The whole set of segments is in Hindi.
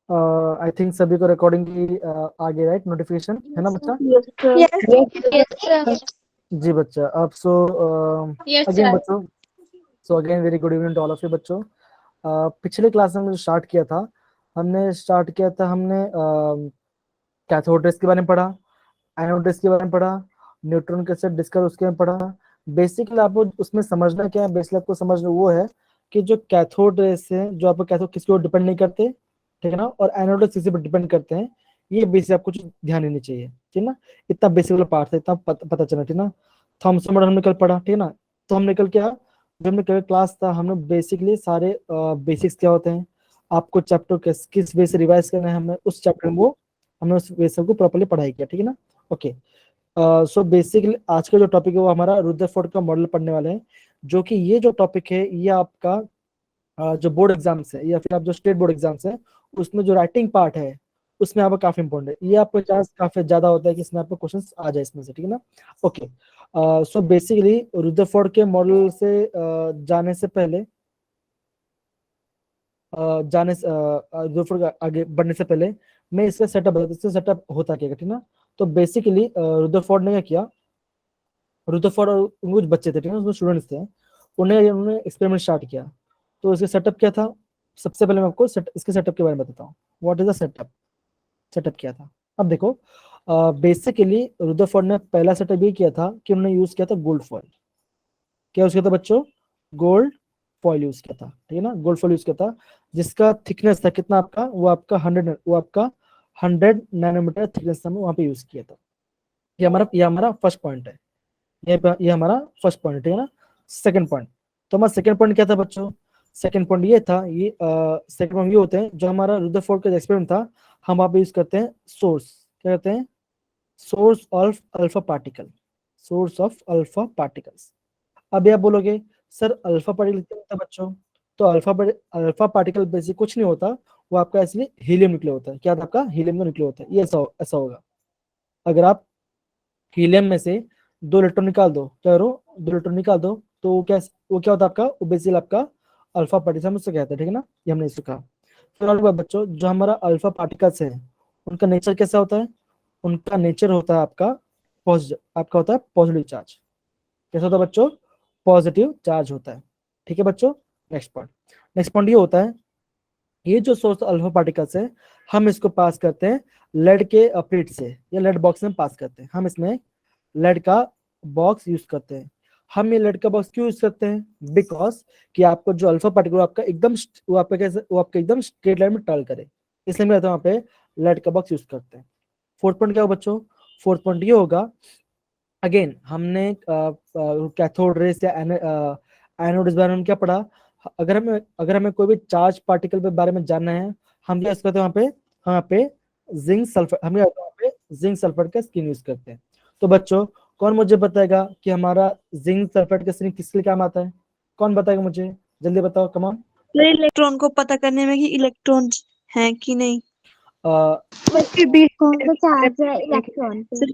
आई थिंक सभी को रिकॉर्डिंग की आ गई, राइट? नोटिफिकेशन है ना बच्चा? Yes, जी बच्चा। अब अगेन बच्चों, again very good evening to all of you बच्चों। पिछले क्लास में जो स्टार्ट किया था, हमने कैथोड रेस के बारे में पढ़ा, एनोड रेस के बारे में पढ़ा, न्यूट्रॉन के सेट डिस्कस उसके में पढ़ा। बेसिकली आपको उसमें समझना क्या है, बेसिकली आपको समझना वो है कि जो कैथोड रेस है, जो आपको कैथोड किसी को डिपेंड नहीं करते, ठीक है ना, और एनोड रेस किसी पर डिपेंड करते हैं। ये बेसिक आपको ध्यान देनी चाहिए, ठीक है ना। इतना बेसिक वाला पार्ट था, इतना पता चला, ठीक ना। थॉमसन मॉडल हमने कल पढ़ा, ठीक है ना। तो हमने कल क्या, जब हमने कल क्लास था, हमने बेसिकली सारे बेसिक्स क्या होते हैं, आपको चैप्टर किस वे से रिवाइज करना है, हमने उस चैप्टर में वो हमने उस वे से को प्रॉपर्ली पढ़ाई किया, ठीक है ना। ओके। सो बेसिकली आज का जो टॉपिक है वो हमारा रुदरफोर्ड का मॉडल पढ़ने वाले हैं, जो कि ये जो टॉपिक है ये आपका जो बोर्ड एग्जाम्स है या फिर आप जो स्टेट बोर्ड एग्जाम्स है उसमें जो राइटिंग पार्ट है उसमें आपका काफी इंपॉर्टेंट है। ये आपको चांस काफी ज्यादा होता है कि इसमें आपको क्वेश्चन आ जाए इसमें से, ठीक है ना। ओके। सो बेसिकली रुदरफोर्ड के मॉडल से जाने से पहले रुदरफोर्ड आगे बढ़ने से पहले मैं इसका सेटअप बता, इसका सेटअप होता क्या है, ठीक है ना। तो बेसिकली रुदरफोर्ड ने क्या किया, रुदरफोर्ड और उनके कुछ बच्चे थे, ठीक है, उसमें स्टूडेंट्स थे, उन्होंने एक्सपेरिमेंट स्टार्ट किया। तो इसका सेटअप क्या था, सबसे पहले मैं आपको इसके सेटअप के बारे में बताता हूँ। What is the setup, setup क्या था। अब देखो, बेसिकली रुदरफोर्ड ने पहला सेटअप ये किया था कि उन्होंने यूज किया था गोल्ड फॉइल। क्या यूज किया था बच्चों, गोल्ड फॉइल यूज किया था, ठीक है ना, गोल्ड फॉइल यूज किया था, जिसका थिकनेस था कितना आपका, वो आपका 100 नैनोमीटर थिकनेस था, वहां पे यूज किया था। ये हमारा फर्स्ट पॉइंट है, ये हमारा फर्स्ट पॉइंट, ठीक है ना। सेकंड पॉइंट, तो हमारा सेकंड पॉइंट क्या था बच्चों, सेकंड पॉइंट ये था, ये सेकंड पॉइंट ये होते हैं, जो हमारा रुदरफोर्ड का एक्सपेरिमेंट था, हम वहाँ पे यूज करते हैं सोर्स, क्या कहते हैं, source of alpha particle, source of alpha particles. अब आप बोलोगे सर अल्फा पार्टिकल क्या होता है बच्चों, तो अल्फा पार्टिकल बेसिक कुछ नहीं होता, वो आपका इसलिए हीलियम न्यूक्लियर होता है। क्या था आपका, हीलियम का न्यूक्लियर होता है। ये ऐसा होगा, अगर आप हीलियम में से 2 इलेक्ट्रॉन निकाल दो, क्या करो, 2 इलेक्ट्रॉन निकाल दो, तो वो क्या होता है आपका, वो बेसिकली आपका अल्फा पार्टिकल उससे कहते हैं, ठीक है ना, ये हमने सीखा। फिर और बच्चों, जो हमारा अल्फा पार्टिकल्स है उनका नेचर कैसा होता है, उनका नेचर होता है आपका पॉजिटिव, आपका होता है पॉजिटिव चार्ज। कैसा होता है बच्चों, पॉजिटिव चार्ज होता है, ठीक है बच्चों। नेक्स्ट पॉइंट ये होता है, ये जो सोर्स अल्फा पार्टिकल्स है, हम इसको पास करते हैं लेड के प्लेट से या लेड बॉक्स में पास करते हैं। हम इसमें लेड का बॉक्स यूज करते हैं। हम ये लेड का बॉक्स क्यों यूज करते हैं, बिकॉज कि आपको जो अल्फा पार्टिकल आपका एकदम वो आपका कैसे, वो आपका एकदम स्ट्रेट लाइन में ट्रैवल करे, इसलिए मैं वहां पे लेड का बॉक्स यूज करते हैं। फोर्थ पॉइंट क्या हो बच्चों, फोर्थ पॉइंट ये होगा, अगेन हमने कैथोड रेस या एनोड इस बारे में क्या पढ़ा, अगर हमें कोई भी चार्ज पार्टिकल के बारे में जानना है, हम क्या यूज करते हैं वहाँ पे, जिंक सल्फर, हम वहाँ पे जिंक सल्फर का स्क्रीन यूज करते हैं। तो बच्चों, कौन मुझे बताएगा कि हमारा जिंक सल्फेट का स्क्रीन किसके लिए काम आता है, कौन बताएगा मुझे, जल्दी बताओ, कमान। इलेक्ट्रॉन को पता करने में कि इलेक्ट्रॉन है कि नहीं, कौन सा चार्ज है इलेक्ट्रॉन पे।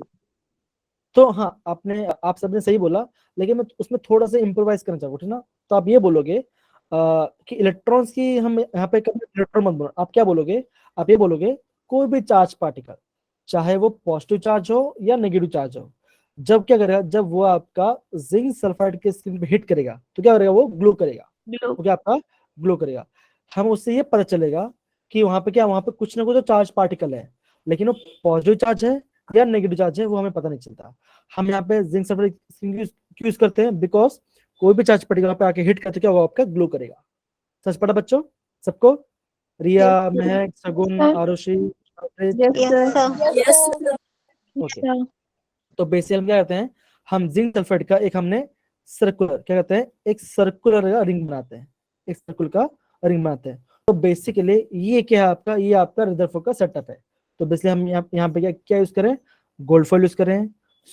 तो हाँ, आप सबने सही बोला, लेकिन मैं उसमें थोड़ा सा इम्प्रोवाइज करना चाहूंगा, ठीक ना। तो आप ये बोलोगे कि इलेक्ट्रॉन्स की, हम यहाँ पे कभी इलेक्ट्रॉन मत बोलो, आप क्या बोलोगे, आप ये बोलोगे कोई भी चार्ज पार्टिकल, चाहे वो पॉजिटिव चार्ज हो या नेगेटिव चार्ज हो, जब क्या करेगा, जब वो आपका जिंक सल्फाइड के स्क्रीन पे हिट करेगा तो क्या करेगा, वो ग्लो करेगा, वो क्या आपका ग्लो करेगा। हम उससे ये पता चलेगा कि वहां पे कुछ ना कुछ तो चार्ज पार्टिकल है, लेकिन वो पॉजिटिव चार्ज है या नेगेटिव चार्ज है वो हमें पता नहीं चलता। हम यहाँ पे जिंक सल्फाइड क्यों यूज करते हैं, बिकॉज कोई भी चार्ज पार्टिकल पे आके हिट करते क्या वो आपका ग्लो करेगा। सच पड़ा बच्चों सबको, रिया, महक, सगुन, आरुषि, ओके। तो बेसिकली हम क्या करते हैं, हम जिंक सल्फेट का एक हमने सर्कुलर, क्या कहते हैं, एक सर्कुलर रिंग बनाते हैं, एक सर्कुलर का रिंग बनाते हैं। तो बेसिकली ये क्या है आपका, ये आपका रदरफोर्ड का सेटअप है। तो बेसिकली हम यहाँ पे क्या यूज करें, गोल्ड फॉइल यूज करें,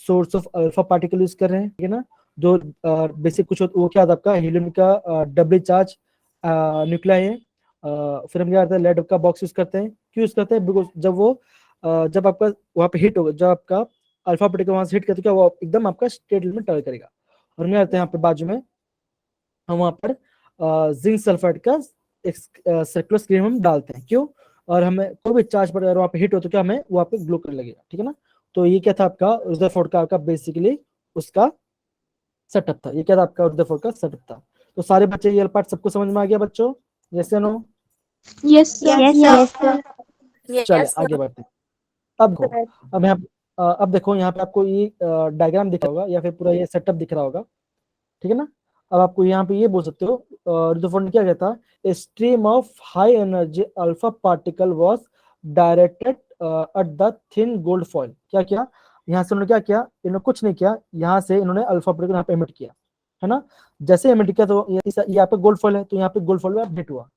source of alpha particle use कर रहे हैं, ठीक है ना। जो बेसिक कुछ वो क्या था आपका, हीलियम का डबल चार्ज न्यूक्लियाई है। फिर हम क्या करते हैं, लेड का बॉक्स यूज करते हैं, क्यों यूज करते हैं, बिकॉज जब आपका वहाँ पे हिट होगा, जब आपका अल्फा पार्टिकल वहां से हिट करते क्या वो एकदम आपका स्ट्रेट लाइन में ट्रैवल करेगा। और हम आते हैं यहाँ पे बाजू में, हम वहाँ पर जिंक सल्फाइड का एक सर्कुलर स्क्रीन हम डालते हैं, क्यों, और हमें कोई भी चार्ज पर अगर वहाँ पे हिट हो तो क्या हमें वहाँ पे ग्लो करने लगेगा, ठीक है ना। तो ये क्या था आपका रदरफोर्ड का बेसिकली उसका सेटअप था। ये क्या था आपका रदरफोर्ड का सेटअप था। तो सारे बच्चे ये पार्ट सबको समझ में आ गया बच्चों, यस या no? Yes, sir. Yes, sir. चलिए आगे बढ़ते हैं। अब देखो, अब यहाँ अब देखो यहाँ पे आपको ये डायग्राम दिख रहा होगा या फिर पूरा ये सेटअप दिख रहा होगा, ठीक है ना। अब आपको यहाँ पे ये बोल सकते हो रदरफोर्ड ने क्या कहता है, a stream of high energy alpha particle was directed at the thin gold foil. क्या किया यहाँ से उन्होंने, क्या किया इन्होंने, कुछ नहीं किया, यहाँ से इन्होंने अल्फा पार्टिकल यहाँ पे एमिट किया, है ना। जैसे एमिट किया तो ये यहाँ पे गोल्ड फॉइल है, तो यहाँ पे गोल्ड फॉइल में हिट हुआ।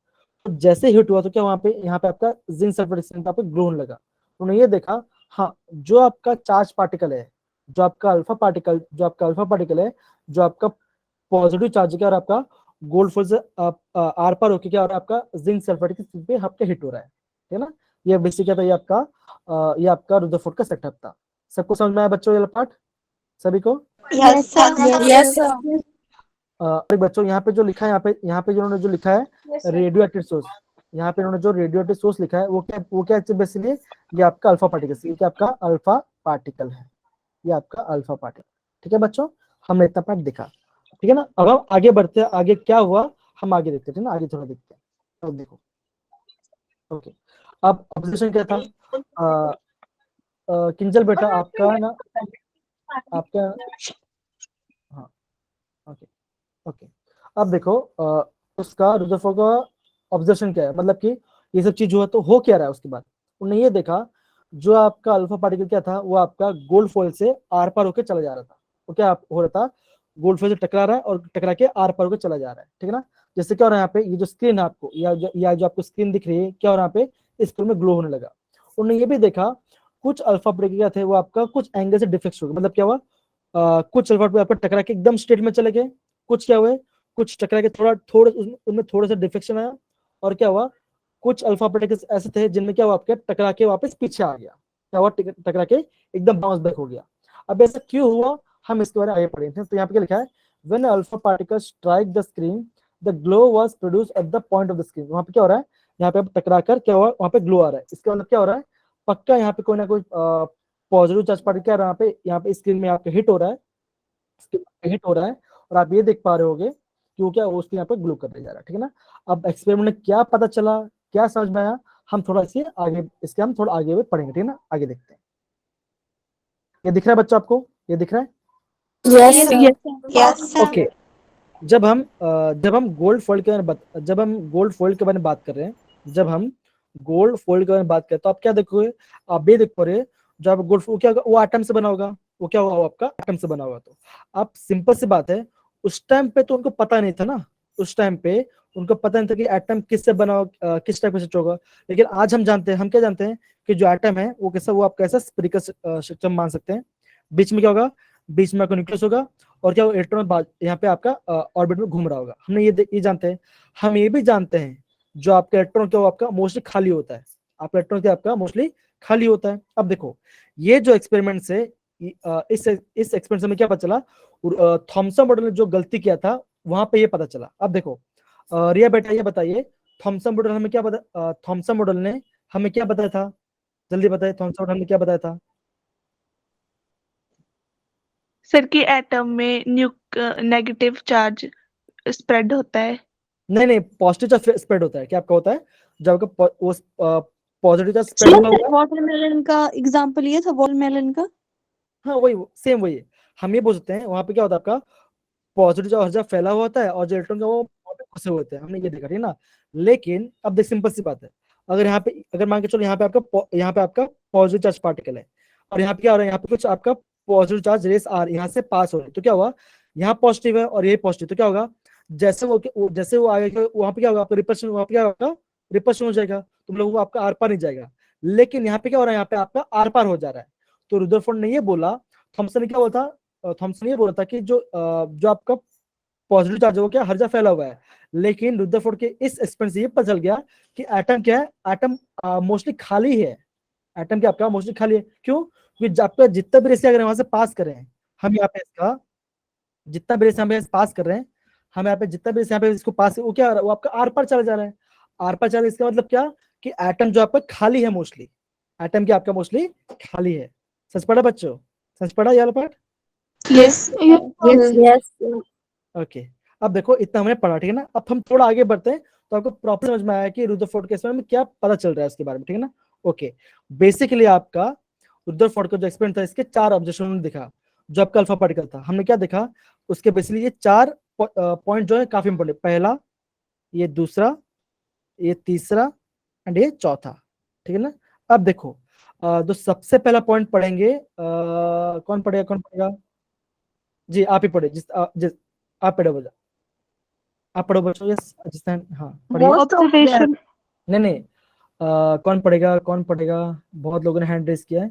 तो जैसे हिट हुआ तो क्या वहाँ पे, यहाँ पे आपका जिंक सल्फेट पे ग्लो होने लगा। उन्होंने ये देखा, हाँ जो आपका चार्ज पार्टिकल है, जो आपका अल्फा पार्टिकल है, जो आपका पॉजिटिव चार्ज क्या, और आपका गोल्ड फॉल से आर पार होकर क्या हो रहा है, आपका जिंक सल्फेट की स्थिति पे आपके हिट हो रहा है ना। ये बेसिक क्या था, ये आपका रदरफोर्ड का सेटअप था। सबको समझ में आया बच्चों ये पार्ट, सभी को? Yes sir. Yes, sir. बच्चों यहाँ पे जो लिखा है, यहाँ पे जिन्होंने जो लिखा है रेडियो एक्टिव सोर्स, यहाँ पे इन्होंने जो रेडियो एक्टिव सोर्स लिखा है वो क्या बेसिकली ये आपका अल्फा पार्टिकल, ये क्या आपका अल्फा पार्टिकल है, ये आपका अल्फा पार्टिकल, ठीक है बच्चों। हमने इतना पार्ट देखा, ठीक है ना। अब हम आगे बढ़ते हैं, आगे क्या हुआ हम आगे देखते हैं ना, आगे थोड़ा देखते हैं। अब देखो, ओके, अब ऑब्जर्वेशन क्या था, किंजल बेटा आपका ना, आपका, हाँ, ओके ओके। अब देखो उसका रदरफोर्ड का ऑब्जर्वेशन क्या है, मतलब कि ये सब चीज हुआ तो हो क्या रहा है उसके बाद। उन्होंने ये देखा जो आपका अल्फा पार्टिकल क्या था, वो आपका गोल्ड फॉइल से आर पार होकर चला जा रहा था। वो क्या हो रहा था, गोल्ड फॉइल से टकरा रहा है और टकरा के आर पार होकर चला जा रहा है, ठीक है ना। जैसे क्या हो रहा है यहाँ पे, ये जो स्क्रीन है आपको, या जो आपको स्क्रीन दिख रही है, क्या हो रहा है यहाँ पे, स्क्रीन में ग्लो होने लगा। उन्होंने ये भी देखा कुछ अल्फा पार्टिकल क्या थे, वो आपका कुछ एंगल से डिफेक्ट हो गए। मतलब क्या हुआ, कुछ अल्फा पार्टिकल आपका टकरा के एकदम स्ट्रेट में चले गए, कुछ क्या हुए, कुछ टकरा के उनमें थोड़ा सा डिफेक्शन आया, और क्या हुआ, कुछ अल्फा पार्टिकल्स ऐसे थे जिनमें क्या हुआ, आपके टकरा के वापस पीछे आ गया, क्या हुआ, टकरा के एकदम बाउंस बैक हो गया। अब ऐसा क्यों हुआ, हम इसके बारे में आगे पढ़ेंगे। तो यहाँ पे क्या लिखा है, when alpha particle strike the screen the glow was produced at the point of the screen. वहां पे क्या हो रहा है, यहाँ पे टकरा कर क्या हुआ, वहां पे ग्लो आ रहा है। इसका मतलब क्या हो रहा है, पक्का यहाँ पे कोई ना कोई पॉजिटिव चार्ज पार्टिकल क्या यहाँ पे स्क्रीन में आपके हिट हो रहा है, हिट हो रहा है, और आप ये देख पा रहे होगे कि वो क्या उसके यहाँ पे ग्लो करने जा रहा है, ठीक है ना। अब एक्सपेरिमेंट में क्या पता चला, क्या समझ में आया, हम थोड़ा हम थोड़ा आगे भी पढ़ेंगे, ठीक है ना। आगे देखते हैं, ये दिख रहा है बच्चों आपको, ये दिख रहा है? Yes, sir. Yes sir. Okay. जब हम गोल्ड फोल्ड के बारे में जब हम गोल्ड फोल्ड के बारे में बात कर रहे हैं, जब हम गोल्ड फोल्ड के बारे में बात करते हैं, तो आप क्या देखोगे, आप ये देख पा रहे, जो आप गोल्ड क्या होगा, वो एटम से बना होगा, वो क्या होगा, आपका एटम से बना होगा। तो आप सिंपल सी बात है, उस टाइम पे तो उनको पता नहीं था ना, उस टाइम पे उनको पता नहीं था कि एटम किससे बना किस टाइप से होगा। लेकिन आज हम जानते हैं, हम क्या जानते हैं कि जो एटम है वो कैसा, वो आप कैसा स्फेरिकल स्ट्रक्चर मान सकते हैं। बीच में क्या होगा, बीच में आपका न्यूक्लियस होगा, और क्या इलेक्ट्रॉन यहाँ पे आपका ऑर्बिट में घूम रहा होगा। हमने ये जानते हैं। हम ये भी जानते हैं जो आपका इलेक्ट्रॉन क्या, वो आपका मोस्टली खाली होता है, आपका इलेक्ट्रॉन क्या आपका मोस्टली खाली होता है। अब देखो ये जो एक्सपेरिमेंट से इस एक्सपेरिमेंट में क्या पता चला, थॉमसन मॉडल ने जो गलती किया था वहां पे ये पता चला। अब देखो रिया बेटा ये बताइए, थॉमसन मॉडल ने हमें क्या बताया था, जल्दी बताइए, थॉमसन मॉडल ने क्या बताया था? सर की एटम में नेगेटिव चार्ज स्प्रेड होता है। नहीं, पॉजिटिव चार्ज स्प्रेड होता है। क्या आपका होता है, जब आपका पॉजिटिव चार्ज स्प्रेड होगा, वाटरमेलन का एग्जांपल ये था, वाटरमेलन का। हाँ वही सेम वही है। हम ये बोल सकते हैं वहां पे क्या होता है, आपका पॉजिटिव चार्ज जब फैला हुआ होता है, और जो इलेक्ट्रॉन का वो वहाँ पे फंसे होते हैं, हमने ये देखा, ठीक है ना। लेकिन अब देख सिंपल सी बात है, अगर यहाँ पे, अगर मान के चलो यहाँ पे आपका पॉजिटिव चार्ज पार्टिकल है, और यहाँ पे क्या हो रहा है, यहाँ पे कुछ आपका पॉजिटिव चार्ज रेस आ यहाँ से पास हो रही है, तो क्या हुआ, यहाँ पॉजिटिव है और ये पॉजिटिव, तो क्या होगा, जैसे वो आगे वहां पे क्या होगा, आपका रिपल्शन, वहां पे क्या होगा, रिपल्शन हो जाएगा, तुम लोगों को आपका आर पार नहीं जाएगा। लेकिन यहाँ पे क्या हो रहा है, यहाँ पे आपका आर पार हो जा रहा है। तो रुदरफोर्ड ने ये बोला, थॉमसन ने क्या बोला था, थॉमसन ये बोला था कि जो आपका पॉजिटिव चार्ज है वो क्या हर जगह फैला हुआ है। लेकिन रुदरफोर्ड के इस एक्सपेरिमेंट से ये पता चल गया कि एटम क्या है, एटम मोस्टली खाली है। एटम क्या आपका मोस्टली खाली है, क्यों, क्योंकि आपका जितना भी रेस अगर वहां से पास करें, हम यहाँ पे इसका जितना भी रेस यहाँ पे पास कर रहे हैं, हम यहाँ पे जितना भी रेस यहाँ पे इसको पास, वो क्या वो आपका आर पार चला जा रहा है। आर पार चला, इसका मतलब क्या कि एटम जो आपका खाली है मोस्टली, एटम क्या आपका मोस्टली खाली है। सच पढ़ा बच्चों, सच पढ़ा ये वाला पार्ट? Yes. Yes. ओके, अब देखो इतना हमने पढ़ा, ठीक है ना। अब हम थोड़ा आगे बढ़ते हैं तो आपको प्रॉपर समझ में आया कि रुदरफोर्ड के एक्सपेरिमेंट में क्या पता चल रहा है उसके बारे में, ठीक है ना। ओके, बेसिकली आपका रुदरफोर्ड का जो एक्सपेरिमेंट था, इसके 4 ऑब्जर्वेशन उन्होंने देखा। जो आपका अल्फा पार्टिकल था, हमने क्या देखा उसके बेसिकली ये 4 पॉइंट जो है काफी इंपॉर्टेंट, पहला, ये दूसरा, ये तीसरा एंड ये चौथा, ठीक है ना। अब देखो तो सबसे पहला पॉइंट पढ़ेंगे, कौन पढ़ेगा? जी आप ही पढ़े, आप पढ़ो बजा, आप पढ़ो बच्चों। यस अजिस्तान, हाँ पढ़िए। Observation. नहीं, कौन पढ़ेगा? बहुत लोगों ने हैंड रेस किया है।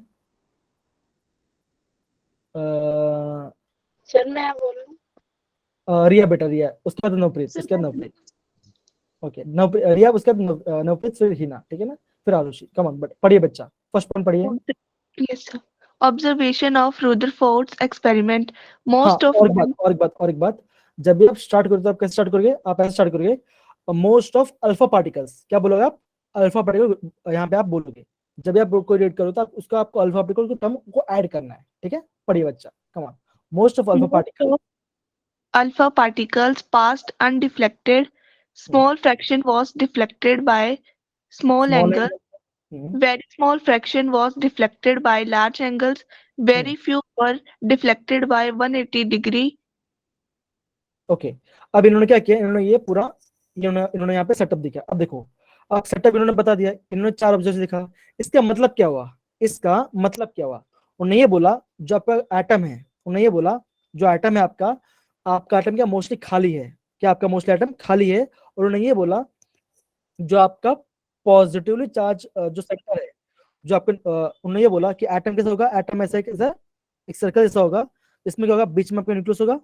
सर मैं बोलूं? रिया बेटा, रिया, उसके बाद नवप्रीत, उसके बाद नवप्रीत। ओके, रिया, उसके बाद नवप्रीत, फिर हिना, ठीक है ना, फिर आरुषि। कम ऑन, पढ़िए बच्चा, फर्स्ट पॉइंट पढ़िए। Yes, sir. Observation of Rutherford's experiment. हाँ, Most of them. और एक बात, जब भी आप स्टार्ट करोगे तो आप कैसे स्टार्ट करोगे? आप ऐसे स्टार्ट करोगे, मोस्ट ऑफ अल्फा पार्टिकल्स, क्या बोलोगे आप? अल्फा पार्टिकल यहाँ पे आप बोलोगे। जब भी आप कोई रेड करो तो आप उसका, आपको अल्फा पार्टिकल को टर्म को ऐड करना है, ठीक है। पढ़िए बच्चा, come on. Most of alpha particle, Alpha particles passed undeflected. Small fraction was deflected by small small angle. Angle. Very small fraction was deflected by large angles. Very few were deflected by 180 degree. Okay, अब इन्होंने क्या किया, इन्होंने ये पूरा, इन्होंने यहाँ पे सेटअप दिखा। अब देखो, अब सेटअप इन्होंने बता दिया, इन्होंने 4 ऑब्जेक्ट दिखा। इसका मतलब क्या हुआ? इसका मतलब क्या हुआ? उन्होंने ये बोला जो आपका एटम है, उन्होंने ये बोला जो एटम है आपका, आपका एटम क्या मोस्टली खाली है, क्या आपका मोस्टली एटम खाली है। और उन्होंने ये बोला जो आपका पॉजिटिवली चार्ज जो सेक्टर है, जो आपका उन्होंने ये बोला कि एटम कैसा होगा, एटम ऐसा एक सर्कल जैसा होगा, इसमें क्या होगा, बीच में आपका न्यूक्लियस होगा,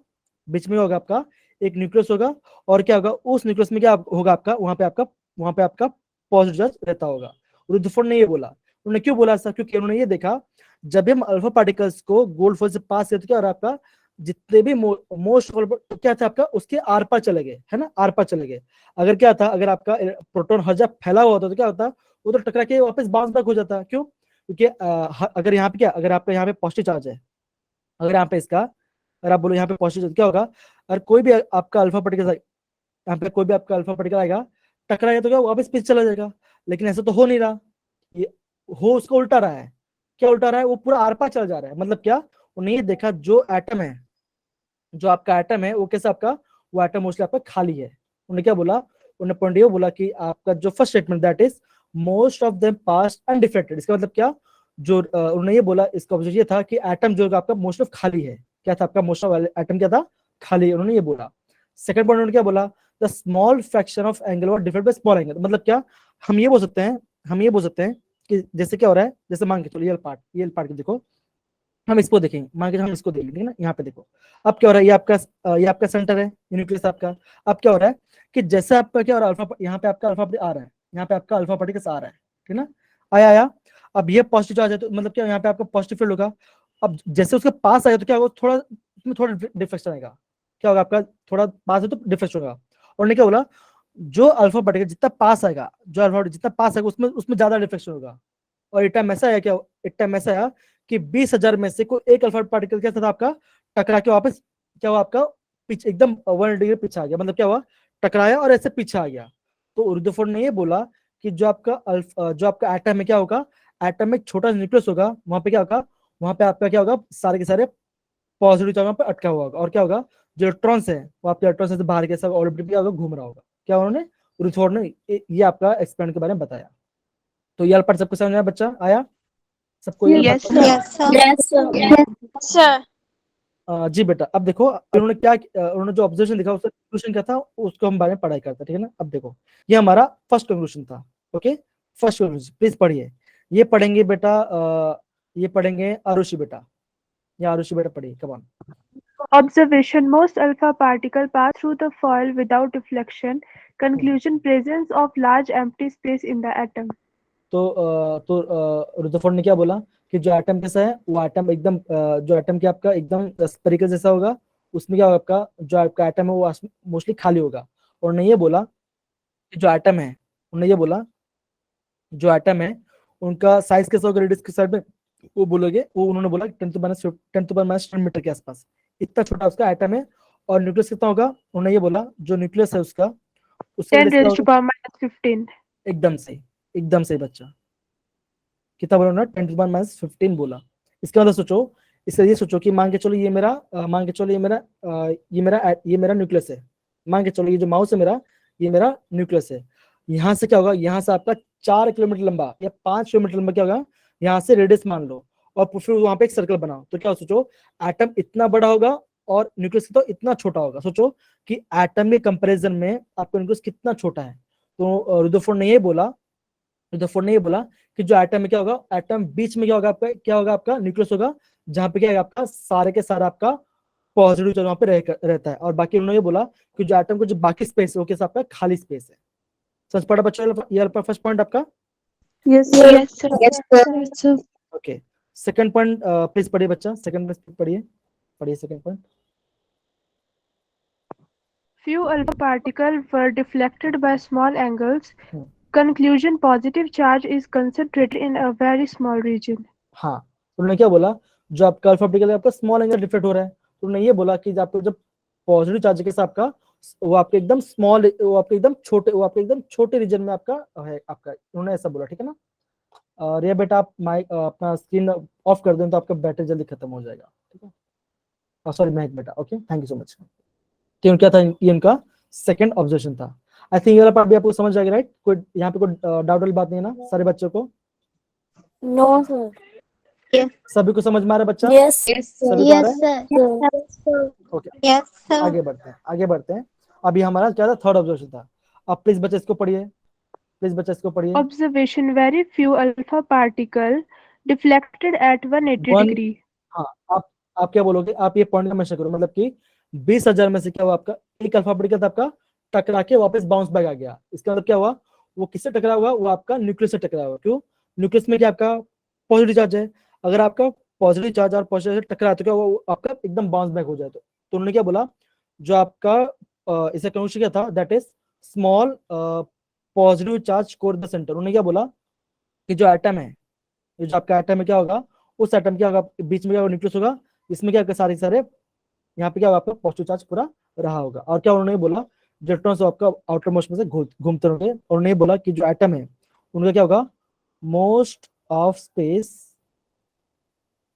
बीच में होगा आपका एक न्यूक्लियस होगा, और क्या होगा उस न्यूक्लियस में क्या होगा आपका, वहां पे आपका पॉजिटिव चार्ज रहता होगा। रुदरफोर्ड ने ये बोला, उन्होंने क्यों बोला ऐसा? क्योंकि उन्होंने ये देखा जब भी हम अल्फा पार्टिकल्स को गोल्ड फोल्ड से पास करते, क्या हो रहा है आपका, जितने भी मोस्ट क्या था आपका, उसके आर पार चले गए, है ना, आर पार चले गए। अगर क्या था, अगर आपका प्रोटॉन हर जगह फैला हुआ होता तो क्या होता, वो तो टकरा के वापस बाउंस बैक हो जाता। क्यों? क्योंकि अगर यहाँ पे क्या, अगर आपका यहाँ पे पॉजिटिव चार्ज है, अगर यहाँ पे इसका, अगर आप बोलो यहाँ पे पॉजिटिव चार्ज, क्या होगा, अगर कोई भी आपका अल्फा पार्टिकल, यहाँ पे कोई भी आपका अल्फा पार्टिकल आएगा, टकराएगा तो क्या वापस पीछे चला जाएगा। लेकिन ऐसा तो हो नहीं रहा, ये हो उसको उल्टा रहा है। क्या उल्टा रहा है? वो पूरा आर पार चला जा रहा है। मतलब क्या, उन्हें ये देखा जो एटम है, जो आपका एटम है वो कैसा आपका, वो एटम मोस्टली आपका खाली है। उन्होंने क्या बोला, उन्होंने पॉइंट ये बोला कि आपका जो first statement that is most of them pass undeflected, इसका मतलब क्या, जो उन्होंने ये बोला, इसका ऑब्जेक्ट ये था कि एटम जो आपका मोस्ट ऑफ खाली है। क्या था आपका मोस्ट ऑफ एटम क्या था, खाली, उन्होंने ये बोला। सेकंड पॉइंट उन्होंने क्या बोला, the small fraction of angle और डिफरेंट बाय स्मॉल एंगल। मतलब क्या, हम ये बोल सकते हैं, कि जैसे क्या हो रहा है, जैसे मान के चलो ये पार्ट देखो, हम इसको देखेंगे, मान के हम इसको देखेंगे ना, यहाँ पे देखो। अब क्या हो रहा है, ये आपका सेंटर है, न्यूक्लियस आपका। अब क्या हो रहा है कि जैसे आपका क्या हो रहा है, अल्फा, यहाँ पे आपका अल्फा आ रहा है, यहाँ पे आपका अल्फा पार्टिकल्स आ रहा है, ठीक है ना, आया। अब ये पॉजिटिव चार्ज है तो मतलब क्या, यहाँ पे आपका पॉजिटिव फील्ड होगा। अब जैसे उसके पास आएगा तो क्या होगा, थोड़ा उसमें थोड़ा डिफ्लेक्शन आएगा। क्या होगा आपका, थोड़ा पास है तो डिफ्लेक्शन होगा। और ने क्या बोला, जो अल्फा पार्टिकल जितना पास आएगा, जो अल्फा जितना पास आएगा उसमें ज्यादा डिफ्लेक्शन होगा। और एक टाइम ऐसा आया, क्या एक टाइम ऐसा आया कि 20,000 में से कोई एक अल्फा पार्टिकल क्या था आपका, टकरा के वापस क्या हुआ आपका, पीछे एकदम 1 डिग्री पीछे आ गया। मतलब क्या हुआ, टकराया और ऐसे पीछे आ गया। तो रुदरफोर्ड ने ये बोला कि जो आपका एटम है क्या होगा, एटम में छोटा न्यूक्लियस होगा, वहां पे क्या होगा, वहां पे आपका क्या होगा, सारे के सारे पॉजिटिव चार्ज पे अटका हुआ होगा। और क्या होगा, जो इलेक्ट्रॉन्स है वो आपके इलेक्ट्रॉन से बाहर के सब ऑर्बिट क्या होगा, घूम रहा होगा। क्या उन्होंने, रुदरफोर्ड ने ये आपका एक्सपेरिमेंट के बारे में बताया। तो ये पार्ट सबको समझ में बच्चा आया, सबको ये Yes, part? sir. Yes, sir. जी बेटा, अब देखो उन्होंने क्या, उन्होंने जो ऑब्जर्वेशन दिखा उसका कंक्लूजन क्या था, उसको हम बारे में पढ़ाई करते हैं, ठीक है ना। अब देखो ये हमारा फर्स्ट कंक्लूजन था। ओके, फर्स्ट कंक्लूजन प्लीज पढ़िए। ये पढ़ेंगे बेटा, ये पढ़ेंगे आरुषि बेटा, या आरुषि बेटा पढ़िए, come on. Observation. Most alpha particle pass through the foil without deflection. Conclusion. Presence of large empty space in the atom. तो रुदरफोर्ड ने क्या बोला कि जो एटम कैसा है, वो एटम एकदम जो एटम क्या आपका एकदम स्फेरिकल जैसा होगा, उसमें क्या होगा आपका, जो आपका एटम है वो मोस्टली खाली होगा। और उन्होंने ये बोला कि जो एटम है, उन्होंने ये बोला जो एटम है उनका साइज कैसा होगा रेडियस के साइड में, वो बोलोगे, वो उन्होंने बोला 10⁻⁻10 मीटर के आसपास, इतना छोटा उसका एटम है। और न्यूक्लियस कितना होगा, उन्होंने ये बोला जो न्यूक्लियस है उसका 10 radius raised to power minus 15. एकदम सही बच्चा, कितना बोला ना, 10⁻⁻15 बोला। इसका मतलब सोचो, इससे ये सोचो कि मान के चलो ये मेरा ये मेरा न्यूक्लियस है, मान के चलो ये जो माउस है मेरा, ये मेरा न्यूक्लियस है। यहाँ से क्या होगा, यहाँ से आपका 4 किलोमीटर लंबा या 5 किलोमीटर लंबा क्या होगा, यहाँ से रेडियस मान लो, और फिर वहां पे एक सर्कल बनाओ, तो क्या सोचो, एटम इतना बड़ा होगा और न्यूक्लियस तो इतना छोटा होगा। सोचो कि एटम के कंपैरिजन में आपका न्यूक्लियस कितना छोटा है। तो रुदरफोर्ड ने ये बोला कि जो एटम में क्या होगा, एटम बीच में क्या होगा आपका न्यूक्लियस होगा, जहां पे क्या है आपका सारे के सारा आपका पॉजिटिव चार्ज वहां पे रहता है। और बाकी उन्होंने ये बोला कि जो एटम को जो बाकी स्पेस है वो कैसा आपका खाली स्पेस है। समझ पड़ा बच्चों, ये फर्स्ट पॉइंट आपका। Yes, Yes, sir. Yes, sir. Okay, second point please पढ़िए बच्चा, सेकंड पढ़िए second point. few alpha particles were deflected by small angles. Hmm. Conclusion: positive charge is concentrated in a very small region. हाँ, उन्होंने क्या बोला, जो आपका अल्फा पार्टिकल है आपका स्मॉल एंगल डिफ्लेक्ट हो रहा है, तो उन्होंने ये बोला कि आपको जब पॉजिटिव चार्ज के साथ आपका वो आपके एकदम स्मॉल, वो आपके एकदम छोटे रीजन में आपका है आपका, उन्होंने ऐसा बोला, ठीक है ना। और ये बेटा आप माइक अपना स्क्रीन ऑफ कर दें तो आपका बैटरी जल्दी खत्म हो जाएगा, ठीक है। सॉरी महक बेटा, okay, thank you so much. कि क्या था, ये उनका सेकंड ऑब्जर्वेशन था। आई थिंक ये वाला पार्ट भी आपको समझ आएगा, राइट? कोई यहाँ पे कोई डाउट वाली बात नहीं है ना सारे बच्चों को? No, sir. सभी को समझ में आ रहा है बच्चा? Yes. सभी को आ रहा है? Yes, sir. Okay, Yes, sir. आगे बढ़ते हैं। अभी हमारा क्या था, थर्ड ऑब्जर्वेशन था। अब प्लीज बच्चे इसको पढ़िए, Observation: very few alpha particles deflected at 180 degree. हाँ, आप क्या बोलोगे, आप ये पॉइंट का मेंशन करो, मतलब कि 20,000 में से क्या हुआ आपका, एक अल्फा पार्टिकल आपका टकरा के वापस बाउंस बैक आ गया। इसका मतलब क्या हुआ, वो किससे टकरा हुआ, वो आपका न्यूक्लियस से टकरा हुआ। क्यों? न्यूक्लियस में क्या आपका पॉजिटिव चार्ज है, अगर आपका पॉजिटिव चार्ज और पॉजिटिव से टकरा तो क्या वो आपका एकदम बाउंस बैक हो जाए। तो उन्होंने क्या बोला, जो आपका इसका कंक्लूजन क्या था, that is small positive charge core the centre. उन्होंने क्या बोला कि जो एटम है, जो आपका एटम है क्या होगा, उस एटम क्या होगा, बीच में क्या न्यूक्लियस होगा, इसमें क्या सारे यहाँ पे क्या होगा आपका पॉजिटिव चार्ज पूरा रहा होगा। और क्या उन्होंने बोला, इलेक्ट्रॉन्स आपका आउटर मोस्ट में से घूमते रहेंगे। और उन्होंने बोला कि जो एटम है उनका क्या होगा, most of space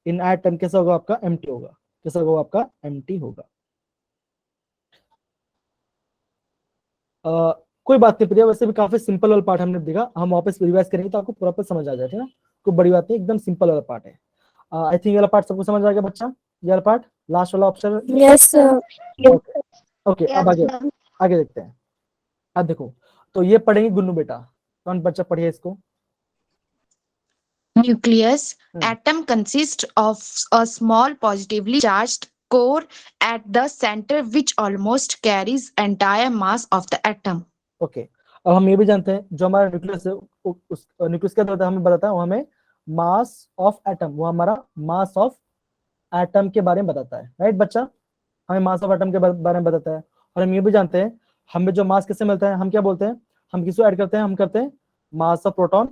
in atom कैसा होगा आपका, एम्प्टी होगा। कैसा होगा आपका, एम्प्टी होगा। कोई बात नहीं प्रिया, वैसे भी काफी सिंपल वाला पार्ट हमने देखा, हम वापस रिवाइज करेंगे तो आपको प्रॉपर समझ आ जाएगा ना, कोई बड़ी बात नहीं, एकदम सिंपल वाला पार्ट है। आई थिंक ये वाला पार्ट सबको समझ आ गया बच्चा, ये वाला पार्ट लास्ट वाला ऑप्शन। Yes, sir. ओके, अब आगे देखते हैं। अब देखो, तो ये पढ़ेंगे गुन्नू बेटा, कौन बच्चा पढ़िए इसको। Nucleus atom consists of a small positively charged core at the center which almost carries entire mass of the atom. Okay, अब हम ये भी जानते हैं जो हमारा न्यूक्लियस है, उस न्यूक्लियस क्या होता है हमें बताता है, वो हमें मास ऑफ एटम, वो हमारा मास ऑफ एटम के बारे में बताता है, राइट बच्चा? हमें मास ऑफ एटम के बारे में बताता है। और हम ये भी जानते हैं हमें जो मास किससे मिलता है, हम क्या बोलते हैं, हम किसको ऐड करते हैं, हम करते हैं mass of proton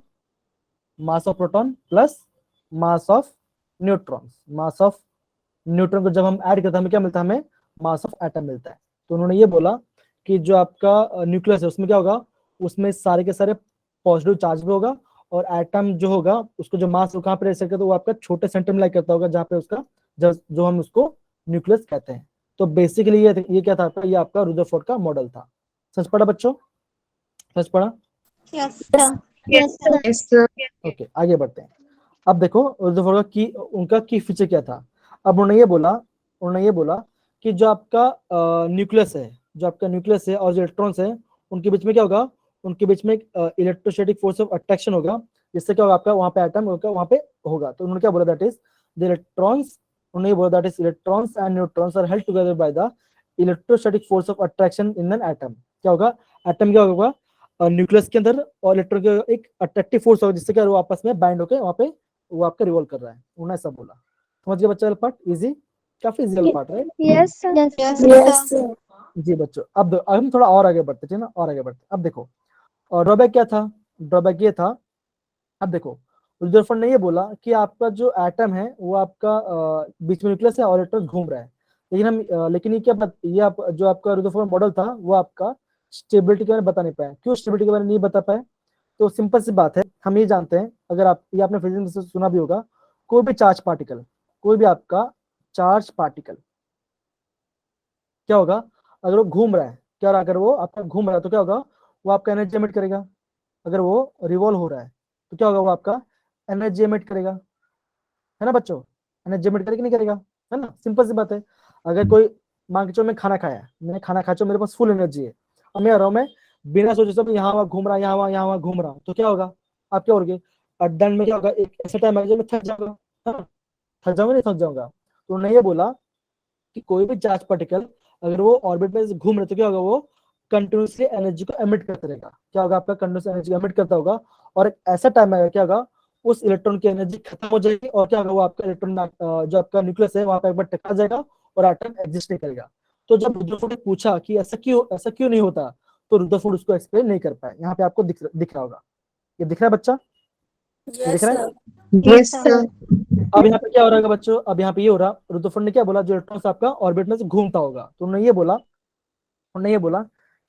plus mass of neutron को जब हम ऐड करते हैं हमें क्या मिलता है, हमें मास ऑफ एटम मिलता है। तो उन्होंने ये बोला कि जो आपका न्यूक्लियस है उसमें क्या होगा, उसमें सारे के सारे पॉजिटिव चार्ज भी होगा, और एटम जो होगा उसको जो मास कहाँ पे रह सकता है, तो वो आपका छोटे सेंटर में लाई करता होगा, जहाँ पे उसका जो हम उसको न्यूक्लियस कहते हैं। तो बेसिकली ये क्या था, ये आपका रुदरफोर्ड का मॉडल था। समझ पड़ा बच्चों, समझ पड़ा? Yes, sir. Yes, sir. Yes, sir. Okay, आगे बढ़ते हैं। अब देखो रुदरफोर्ड का उनका की फीचर क्या था। अब उन्होंने ये बोला कि जो आपका न्यूक्लियस है और जो इलेक्ट्रॉन्स है उनके बीच में क्या होगा, उनके बीच में इलेक्ट्रोस्टैटिक फोर्स ऑफ अट्रैक्शन होगा, जिससे क्या होगा आपका वहां पे एटम वहां पे होगा। तो उन्होंने क्या बोला, दैट इज द इलेक्ट्रॉन्स, उन्होंने बोला that is electrons and neutrons are held together by the electrostatic force of attraction in an atom. क्या होगा, एटम क्या होगा, न्यूक्लियस के अंदर और इलेक्ट्रॉन के एक अट्रैक्टिव फोर्स होगा, जिससे क्या वो आपस में बाइंड होकर वहां पे वो आपका रिवॉल्व कर रहा है। उन्होंने ऐसा बोला। समझ गए बच्चा पार्ट? इजी, काफी इजी वाला part, right? Yes, sir. Yes, sir. जी बच्चों, अब हम थोड़ा और आगे बढ़ते हैं ना, और आगे बढ़ते हैं। अब देखो, और ड्रॉबैक क्या था, ड्रॉबैक ये था अब देखो रुदरफोर्ड ने ये बोला कि आपका जो एटम है वो आपका बीच में न्यूक्लियस है और इलेक्ट्रॉन घूम रहा है, लेकिन लेकिन ये ये जो आपका रुदरफोर्ड मॉडल था वो आपका स्टेबिलिटी के बारे में बता नहीं पाया। क्यों स्टेबिलिटी के बारे में नहीं बता पाए? तो सिंपल सी बात है, हम ये जानते हैं, अगर आप ये आपने फिजिक्स में सुना भी होगा, कोई भी चार्ज पार्टिकल, कोई भी आपका चार्ज पार्टिकल क्या होगा, अगर वो घूम रहा है, क्या हो रहा है, अगर वो आपका घूम रहा है तो क्या होगा, वो आपका एनर्जी एमिट करेगा। अगर वो रिवॉल्व हो रहा है तो क्या होगा, वो आपका एनर्जी एमिट करेगा, है ना बच्चों? एनर्जी एमिट करेगा नहीं करेगा, है ना? सिंपल सी बात है। अगर कोई मान के चलो मैं खाना खाया, मैंने खाना खाया, मेरे पास फुल एनर्जी है, अब मैं आ रहा हूँ, मैं बिना सोचे सब यहाँ वहाँ घूम रहा, यहाँ वहाँ घूम रहा हूँ, तो क्या होगा, आप क्या होगे, अड्डन में क्या होगा, एक ऐसा टाइम आएगा जब मैं थक जाऊंगा, है ना? थक जाऊंगा नहीं थक जाऊंगा। तो उन्होंने ये बोला कि कोई भी चार्ज पार्टिकल अगर वो ऑर्बिट में घूम रहे तो क्या होगा, वो कंटिन्यूसली एनर्जी को एमिट करता रहेगा। क्या होगा, आपका कंटिन्यूस एनर्जी एमिट करता होगा, और एक ऐसा टाइम आएगा, क्या होगा, उस इलेक्ट्रॉन की एनर्जी खत्म हो जाएगी, और क्या होगा, वो आपका इलेक्ट्रॉन जो आपका न्यूक्लियस है वहां पर एक बार टकरा जाएगा और एटम एग्जिस्ट नहीं करेगा। तो जब रुदरफोर्ड ने पूछा कि ऐसा क्यों नहीं होता, तो रुदरफोर्ड उसको एक्सप्लेन नहीं कर पाए। यहाँ पे आपको दिख रहा होगा, ये दिख रहा है बच्चा, ये दिख Yes, रहा है? sir. Yes, sir. अब यहाँ पे क्या हो रहा है बच्चों, अब यहाँ पे ये हो रहा, रुदरफोर्ड ने क्या बोला, जो इलेक्ट्रॉन आपका ऑर्बिट में से घूमता होगा, तो उन्होंने ये बोला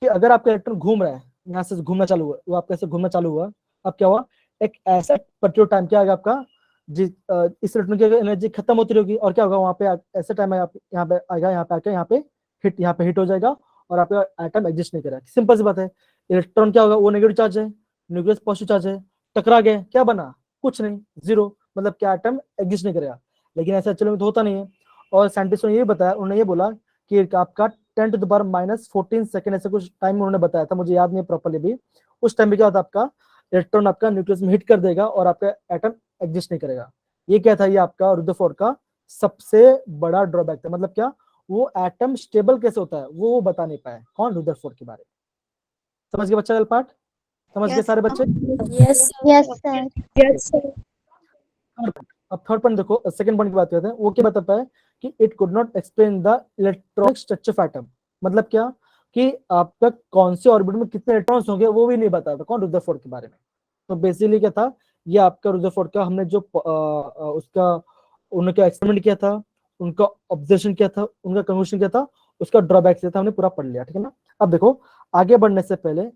कि अगर आपका इलेक्ट्रॉन घूम रहा है, यहाँ से घूमना चालू हुआ, वो आपका ऐसे घूमना चालू हुआ, अब क्या हुआ, एक ऐसा पर्टिकुलर टाइम क्या आएगा आपका, इस इलेक्ट्रॉन की एनर्जी खत्म होती रहेगी, और क्या होगा, वहां पे ऐसा टाइम आएगा, यहाँ पे आएगा, यहाँ पे आके यहाँ पे हिट हो जाएगा, और आपका एटम एग्जिस्ट नहीं करेगा। सिंपल सी बात है, इलेक्ट्रॉन क्या होगा, वो नेगेटिव चार्ज है, न्यूक्लियस पॉजिटिव चार्ज है, टकरा गए, क्या बना, कुछ नहीं, जीरो, मतलब क्या, एटम एग्जिस्ट नहीं करेगा। लेकिन ऐसा एक्चुअली में तो होता नहीं है, और साइंटिस्टों ने ये बताया, उन्होंने ये बोला कि आपका 10⁻⁻14 सेकंड ऐसे कुछ टाइम उन्होंने बताया था, मुझे याद नहीं प्रॉपर्ली भी। उस टाइम पे क्या होता है, आपका इलेक्ट्रॉन आपका न्यूक्लियस में हिट कर देगा और आपका एटम एग्जिस्ट नहीं करेगा। ये क्या था, ये आपका रुदरफोर्ड का सबसे बड़ा ड्रॉबैक था। मतलब क्या, वो एटम स्टेबल कैसे होता है वो बता नहीं पाए। कौन? रुदरफोर्ड के बारे में। समझ गए बच्चा? पार्ट समझ गए Yes, सारे बच्चे? Yes, sir. Yes, sir. Yes, sir. अब थर्ड पॉइंट देखो, सेकंड पॉइंट की बात करते हैं। वो क्या बताता है कि it could not explain the electronic structure of atom. मतलब क्या, कि आपका कौन से ऑर्बिट में कितने इलेक्ट्रॉन्स होंगे वो भी नहीं बताता। कौन? रुदरफोर्ड के बारे में। तो बेसिकली क्या था, ये आपका रुदरफोर्ड का हमने जो उसका उनका एक्सपेरिमेंट किया था, उनका ऑब्जर्वेशन किया था, उनका कंक्लूजन किया था, उसका ड्रॉबैक था, हमने पूरा पढ़ लिया। ठीक है ना? अब देखो, आगे बढ़ने से पहले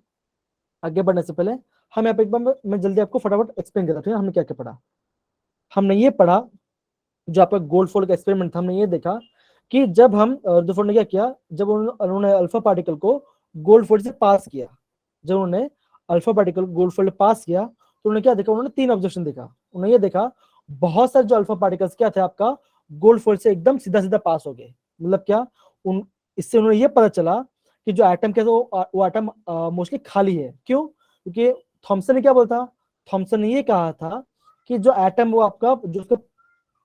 हम यहाँ पे एक बार मैं जल्दी आपको फटाफट एक्सप्लेन करता हूँ हमने क्या क्या पढ़ा। हमने ये पढ़ा, जो आपका गोल्डफोर्ड का एक्सपेरिमेंट था, हमने ये देखा कि जब हम रुदरफोर्ड ने क्या किया, जब उन्होंने अल्फा पार्टिकल को गोल्डफोर्ड से पास किया, जब उन्होंने अल्फा पार्टिकल को गोल्डफोर्ड पास किया, तो उन्होंने क्या देखा, उन्होंने 3 ऑब्जर्वेशन देखा। उन्होंने ये देखा, बहुत सारे जो अल्फा पार्टिकल्स क्या थे, आपका गोल्डफोर्ड से एकदम सीधा सीधा पास हो गए। मतलब क्या, इससे उन्होंने ये पता चला कि जो एटम क्या था, वो एटम मोस्टली खाली है। क्यों? क्योंकि थॉमसन ने क्या बोलता, थॉमसन ने ये कहा था कि जो एटम वो आपका जो उसका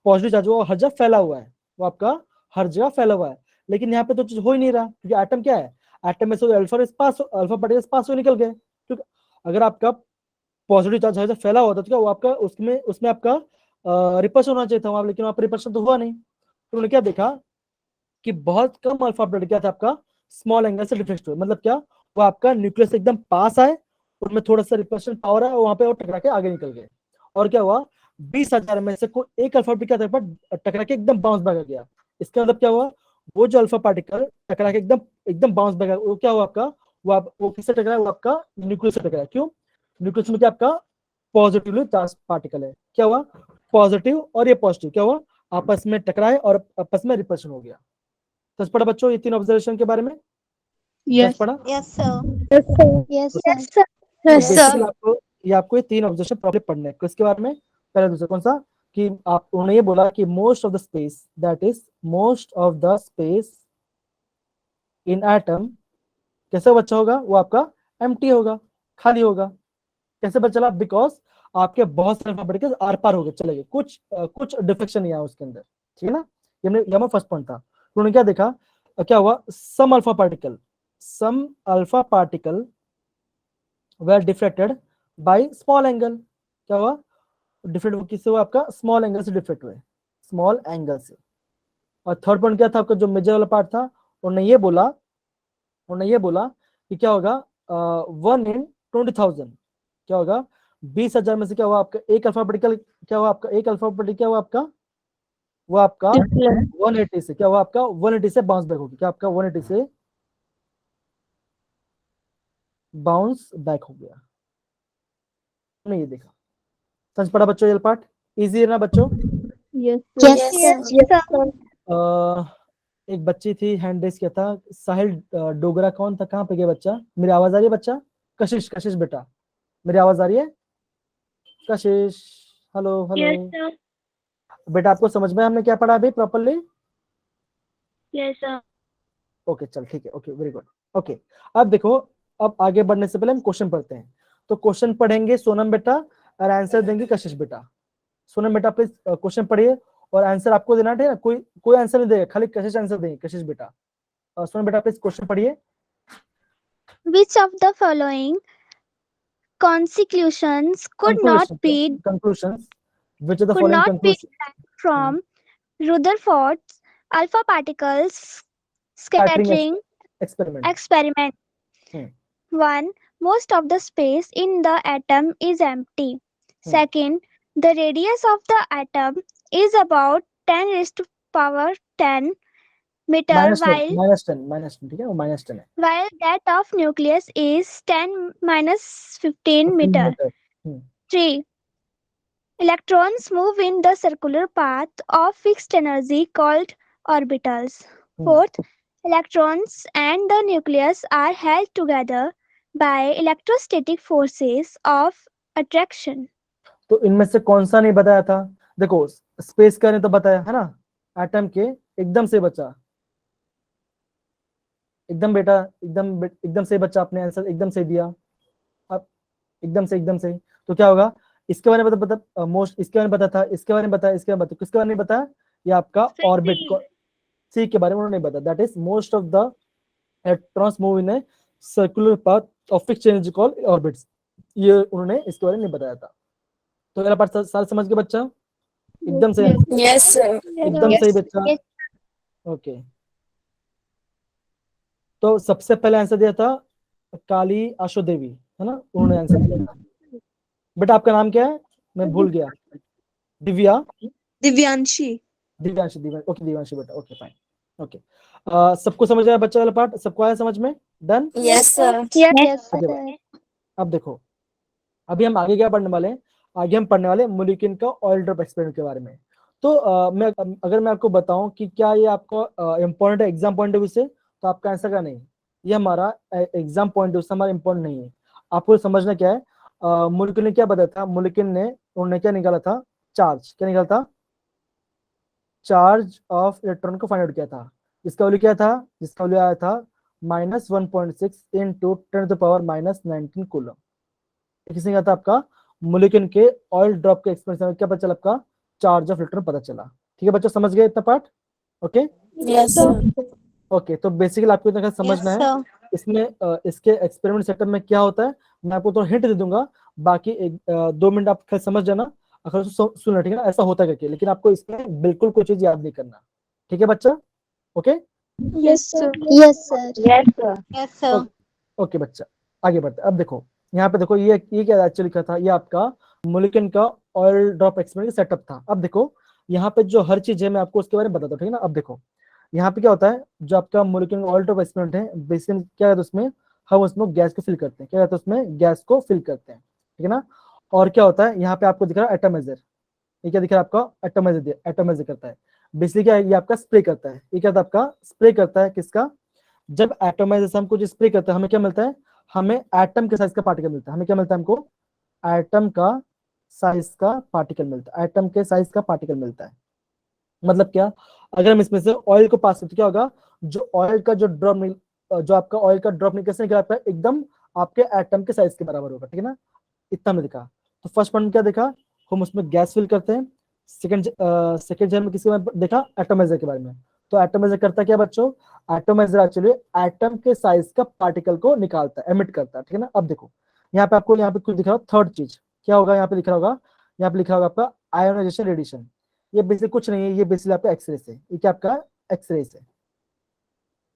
पॉजिटिव चार्ज वो हर जगह फैला हुआ है, वो आपका हर जगह फैला हुआ है। लेकिन यहाँ पे तो चीज हो ही नहीं रहा, क्योंकि एटम क्या है, एटम में से अल्फा पार्टिकल्स पास हो निकल गए। क्योंकि अगर आपका पॉजिटिव चार्ज हर जगह फैला हुआ था तो क्या वो आपका उसमें आपका रिपल्शन होना चाहिए था वहां, लेकिन वहां पर रिपल्शन तो हुआ नहीं। तो उन्होंने क्या देखा कि बहुत कम अल्फा पार्टिकल क्या था, आपका स्मॉल एंगल से डिफ्लेक्ट हुआ। मतलब क्या, वो आपका न्यूक्लियस एकदम पास आए, उनमें थोड़ा सा रिपल्शन पावर है, वहां पे वो टकरा के आगे निकल गए। और क्या हुआ, 20,000 में से कोई एक अल्फा पार्टिकल टकरा के एकदम बाउंस बैक आ गया। इसका मतलब क्या हुआ, वो जो अल्फा पार्टिकल टकरा के एकदम एकदम बाउंस बैक, वो क्या हुआ आपका, वो किससे टकरा, वो आपका न्यूक्लियस से टकरा। क्यों? न्यूक्लियस में क्या आपका पॉजिटिवली चार्ज पार्टिकल है। क्या हुआ, पॉजिटिव और ये पॉजिटिव क्या हुआ, आपस में टकराए और आपस में रिपल्शन हो गया। तो पढ़ा बच्चों ये 3 ऑब्जर्वेशन के बारे में? Yes. पढ़ा? Yes, sir. Yes, sir. Yes, Yes, sir. Yes, basically sir. आपको ये 3 ऑब्जर्वेशन प्रॉपर्ली पढ़ने हैं। किसके बारे में? पहले दूसरा कौन सा, कि आप उन्होंने ये बोला कि most of the space in atom कैसे बचा होगा, वो आपका एम्प्टी होगा, खाली होगा। कैसे बचा चला? बिकॉज आपके बहुत सारे पार्टिकल्स आर पार हो गए, चले गए, कुछ डिफ्लेक्शन नहीं आया उसके अंदर। ठीक है ना? ये फर्स्ट पॉइंट था। उन्होंने क्या देखा, क्या हुआ, some alpha particle were deflected by small angle. क्या हुआ, डिफ्लेक्ट किससे हुआ, आपका स्मॉल एंगल से डिफ्लेक्ट हुए, स्मॉल एंगल से। और थर्ड पॉइंट क्या था आपका, जो मेजर वाला पार्ट था, उन्होंने ये बोला कि क्या होगा, 1 in 20,000 क्या होगा, 20,000 में से क्या हुआ आपका एक अल्फाबेटिकल, क्या हुआ आपका एक अल्फाबेटिकल, क्या हुआ आपका, वो आपका 180 से क्या हुआ आपका 180 से बाउंस बैक हो गया, क्या आपका 180 से बाउंस बैक हो गया। नहीं ये देखा, समझ पड़ा बच्चों ये पार्ट? इजी है ना बच्चों? Yes, sir. एक बच्ची थी, हैंड रेस किया था, साहिल डोगरा कौन था, कहाँ पे गया बच्चा? मेरी आवाज आ रही है बच्चा? कशिश, कशिश बेटा मेरी आवाज आ रही है? कशिश, हेलो हेलो बेटा, आपको समझ में हमने क्या पढ़ा अभी प्रॉपरली? Yes, sir. ओके चल ठीक है, ओके वेरी गुड। ओके अब देखो, अब आगे बढ़ने से पहले हम क्वेश्चन पढ़ते हैं। तो क्वेश्चन पढ़ेंगे सोनम बेटा और आंसर देंगे कशिश बेटा। सोनम बेटा प्लीज क्वेश्चन पढ़िए और आंसर आपको देना है, कोई कोई आंसर नहीं देगा, खाली कशिश आंसर देंगे। कशिश बेटा, सोनम बेटा प्लीज क्वेश्चन पढ़िए। Which of the following conclusions could not be conclusions, which of the following conclusions from Rutherford's alpha particles scattering experiment? experiment? Hmm. 1. Most of the space in the atom is empty. Hmm. Second, the radius of the atom is about 10 raised to power 10 meter, minus 10 ठीक है, वो minus 10 है। while that of nucleus is 10 minus 15 meter. 3. Electrons move in the circular path of fixed energy called orbitals. Fourth, electrons and the nucleus are held together by electrostatic forces of attraction. तो इनमें से कौन सा नहीं बताया था? देखो स्पेस का नहीं तो बताया है ना, एटम के एकदम से बचा, एकदम बेटा एकदम से बच्चा, आपने आंसर एकदम से दिया, अब एकदम से तो क्या होगा? इसके बारे में बता मोस्ट, इसके बारे में बता था, इसके बारे में बताया, इसके बारे में बता, किसके बारे में बताया? ये आपका ऑर्बिट को, सी के बारे में उन्होंने बताया, that is most of the electrons move in a circular path of fixed energy called orbits, ये उन्होंने इसके बारे में नहीं बताया था। तो अगला पार्ट साल समझ के बच्चा? एकदम से, Yes, sir. एकदम सही बच्चा। ओके तो सबसे पहले आंसर दिया था काली आशो देवी, है ना, उन्होंने आंसर दिया था। बेटा आपका नाम क्या है? मैं भूल गया। दिव्या, दिव्यांशी। दिव्यांशी, ओके दिव्यांशी बेटा, ओके फाइन, ओके। सबको समझ आया बच्चा वाला पार्ट? सबको आया समझ में? Done? Yes, sir. Yes, sir. अब देखो, अभी हम आगे क्या पढ़ने वाले हैं? आगे हम पढ़ने वाले मोलिक्यूल का ऑयल ड्रॉप एक्सपेरिमेंट के बारे में। तो अगर मैं आपको बताऊं कि क्या ये आपका इंपॉर्टेंट है एग्जाम पॉइंट ऑफ व्यू से, तो आपका आंसर का नहीं, ये हमारा एग्जाम पॉइंट ऑफ व्यू से हमारा इंपॉर्टेंट नहीं है। आपको समझना क्या है, मोलिक्यूल ने क्या बताया था? मोलिक्यूल ने उन्होंने क्या निकाला था? चार्ज, क्या निकाला था? चार्ज ऑफ इलेक्ट्रॉन को फाइंड आउट किया था। इसका वैल्यू क्या था? जिसका वैल्यू आया था -1.6 इंटू 10⁻⁻19 कूलम। किसने कहा था? आपका मोलिक्यूल के ऑयल ड्रॉप के एक्सपेरिमेंट में क्या पता चला? आपका चार्ज ऑफ इलेक्ट्रॉन पता चला। ठीक है बच्चों, समझ गए इतना part? Okay Yes, sir. Okay तो बेसिकली आपको इतना समझना है इसमें इसके एक्सपेरिमेंट सेटअप में क्या होता है। मैं आपको थोड़ा हिंट दे दूंगा, बाकी 2 मिनट आप समझ जाना, अगर सुनना, ठीक है ना, ऐसा होता है क्या, लेकिन आपको इसमें बिल्कुल कोई चीज याद नहीं करना, ठीक है बच्चा? Okay Yes, sir. Yes, sir. Yes, sir. Yes, sir. Okay बच्चा, आगे बढ़ते। अब देखो यहाँ पे देखो, ये क्या एक्चुअली लिखा था? ये आपका मोलिक्यूल का ऑयल ड्रॉप एक्सपेरिमेंट सेटअप था। अब देखो यहाँ पे जो हर चीज है मैं आपको उसके बारे में बताता हूँ, ठीक है ना। अब देखो यहाँ पे क्या होता है, जो आपका मोलिक्यूल ऑयल ड्रॉप एक्सपेरिमेंट है, बेसिकली क्या है उसमें हम उसमें गैस को फिल करते हैं, क्या कहते हैं उसमें? गैस को फिल करते हैं, ठीक है ना। और क्या होता है यहाँ पे आपको दिख रहा है एटमाइजर, ये क्या दिख रहा है आपका? एटमाइजर करता है बेसिकली क्या है, ये आपका स्प्रे करता है। ये क्या था आपका? स्प्रे करता है किसका? जब एटमाइजर से हम कुछ स्प्रे करते हैं, हमें क्या मिलता है? हमें एटम के साइज का पार्टिकल मिलता है। हमें क्या मिलता है? हमको एटम का साइज का पार्टिकल मिलता है। एटम के साइज का पार्टिकल मिलता है मतलब क्या? अगर हम इसमें से ऑयल को पास करते क्या होगा? जो ऑयल का जो ड्रॉप जो आपका ऑयल का ड्रॉप कैसे निकल आता है? एकदम आपके एटम के साइज के बराबर होगा, ठीक है ना। इतना में दिखा। तो फर्स्ट पॉइंट क्या देखा? हम उसमें गैस फिल करते हैं। सेकंड में किसके बारे में देखा? एटमाइजर के बारे में। तो एटमाइजर करता क्या बच्चों? एटमाइजर एक्चुअली एटम के साइज का पार्टिकल को निकालता है, एमिट करता है, ठीक है ना। अब देखो यहाँ पे आपको यहाँ पे कुछ दिख रहा है, थर्ड चीज क्या होगा? यहाँ पे लिखा होगा, यहाँ पे लिखा होगा आपका आयोनाइजेशन रेडिएशन। ये बेसिकली कुछ नहीं है, ये बेसिकली आपका एक्सरे है। ये क्या आपका? एक्सरे है।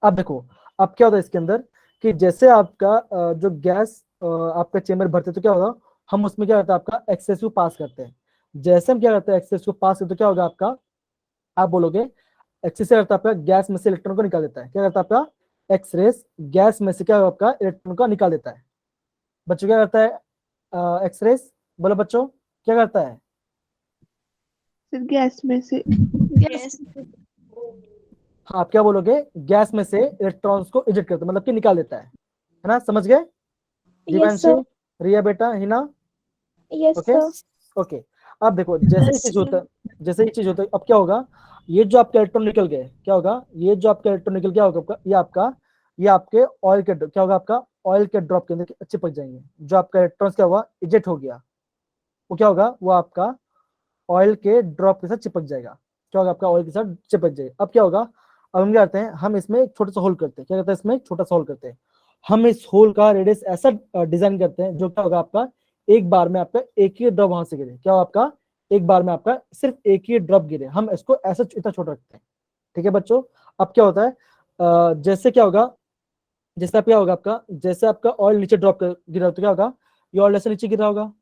अब देखो अब क्या होता है इसके अंदर कि जैसे आपका जो गैस आपका चेम्बर भरते तो क्या होगा? हम उसमें क्या करते हैं, आपका एक्सेस को पास करते हैं। जैसे हम क्या करते हैं, एक्सेस को पास करते, तो क्या होगा आपका, आप बोलोगे एक्सेस क्या करता है, आपका गैस में से इलेक्ट्रॉन को निकाल देता है। क्या करता है आपका, एक्सरेस गैस में से क्या होगा, आपका इलेक्ट्रॉन को निकाल देता है। बच्चों क्या करता है एक्सरेस, बोलो बच्चों क्या करता है, सर गैस में से हाँ आप क्या बोलोगे, गैस में से इलेक्ट्रॉन्स को इजेक्ट करता है, मतलब कि निकाल देता है ना, समझ गए? Yes, Divanshi, sir. रिया बेटा, Hina, Yes, okay sir. Okay. अब देखो जैसे ही चीज होता है, जैसे ही चीज होता है, अब क्या होगा, ये जो आपके इलेक्ट्रॉन निकल गए, क्या होगा, ये जो आपका इलेक्ट्रॉन निकल, क्या होगा आपका, ये आपके ऑयल के, क्या होगा आपका, ऑयल के ड्रॉप के अंदर चिपक जाएंगे। जो आपका इलेक्ट्रॉन क्या हुआ, इजेक्ट हो गया, वो क्या होगा, वो आपका ऑयल के ड्रॉप के साथ चिपक जाएगा। क्या होगा, आपका ऑयल के साथ चिपक जाएगा। अब क्या होगा, अब हम क्या करते हैं, हम इसमें एक छोटा सा होल करते हैं। क्या करते हैं, इसमें एक छोटा सा होल करते हैं। हम इस होल का रेडियस ऐसा डिजाइन करते हैं, जो क्या होगा आपका, एक बार में आपका एक ही ड्रॉप वहां से गिरे। क्या होगा आपका, एक बार में आपका सिर्फ एक ही ड्रॉप गिरे। हम इसको ऐसा इतना छोटा रखते हैं, ठीक है बच्चों। अब क्या होता है, जैसे क्या होगा, जैसे क्या होगा आपका, जैसे आपका ऑयल नीचे ड्रॉप गिरा, तो क्या होगा, ये ऑयल ऐसे नीचे गिरा होगा,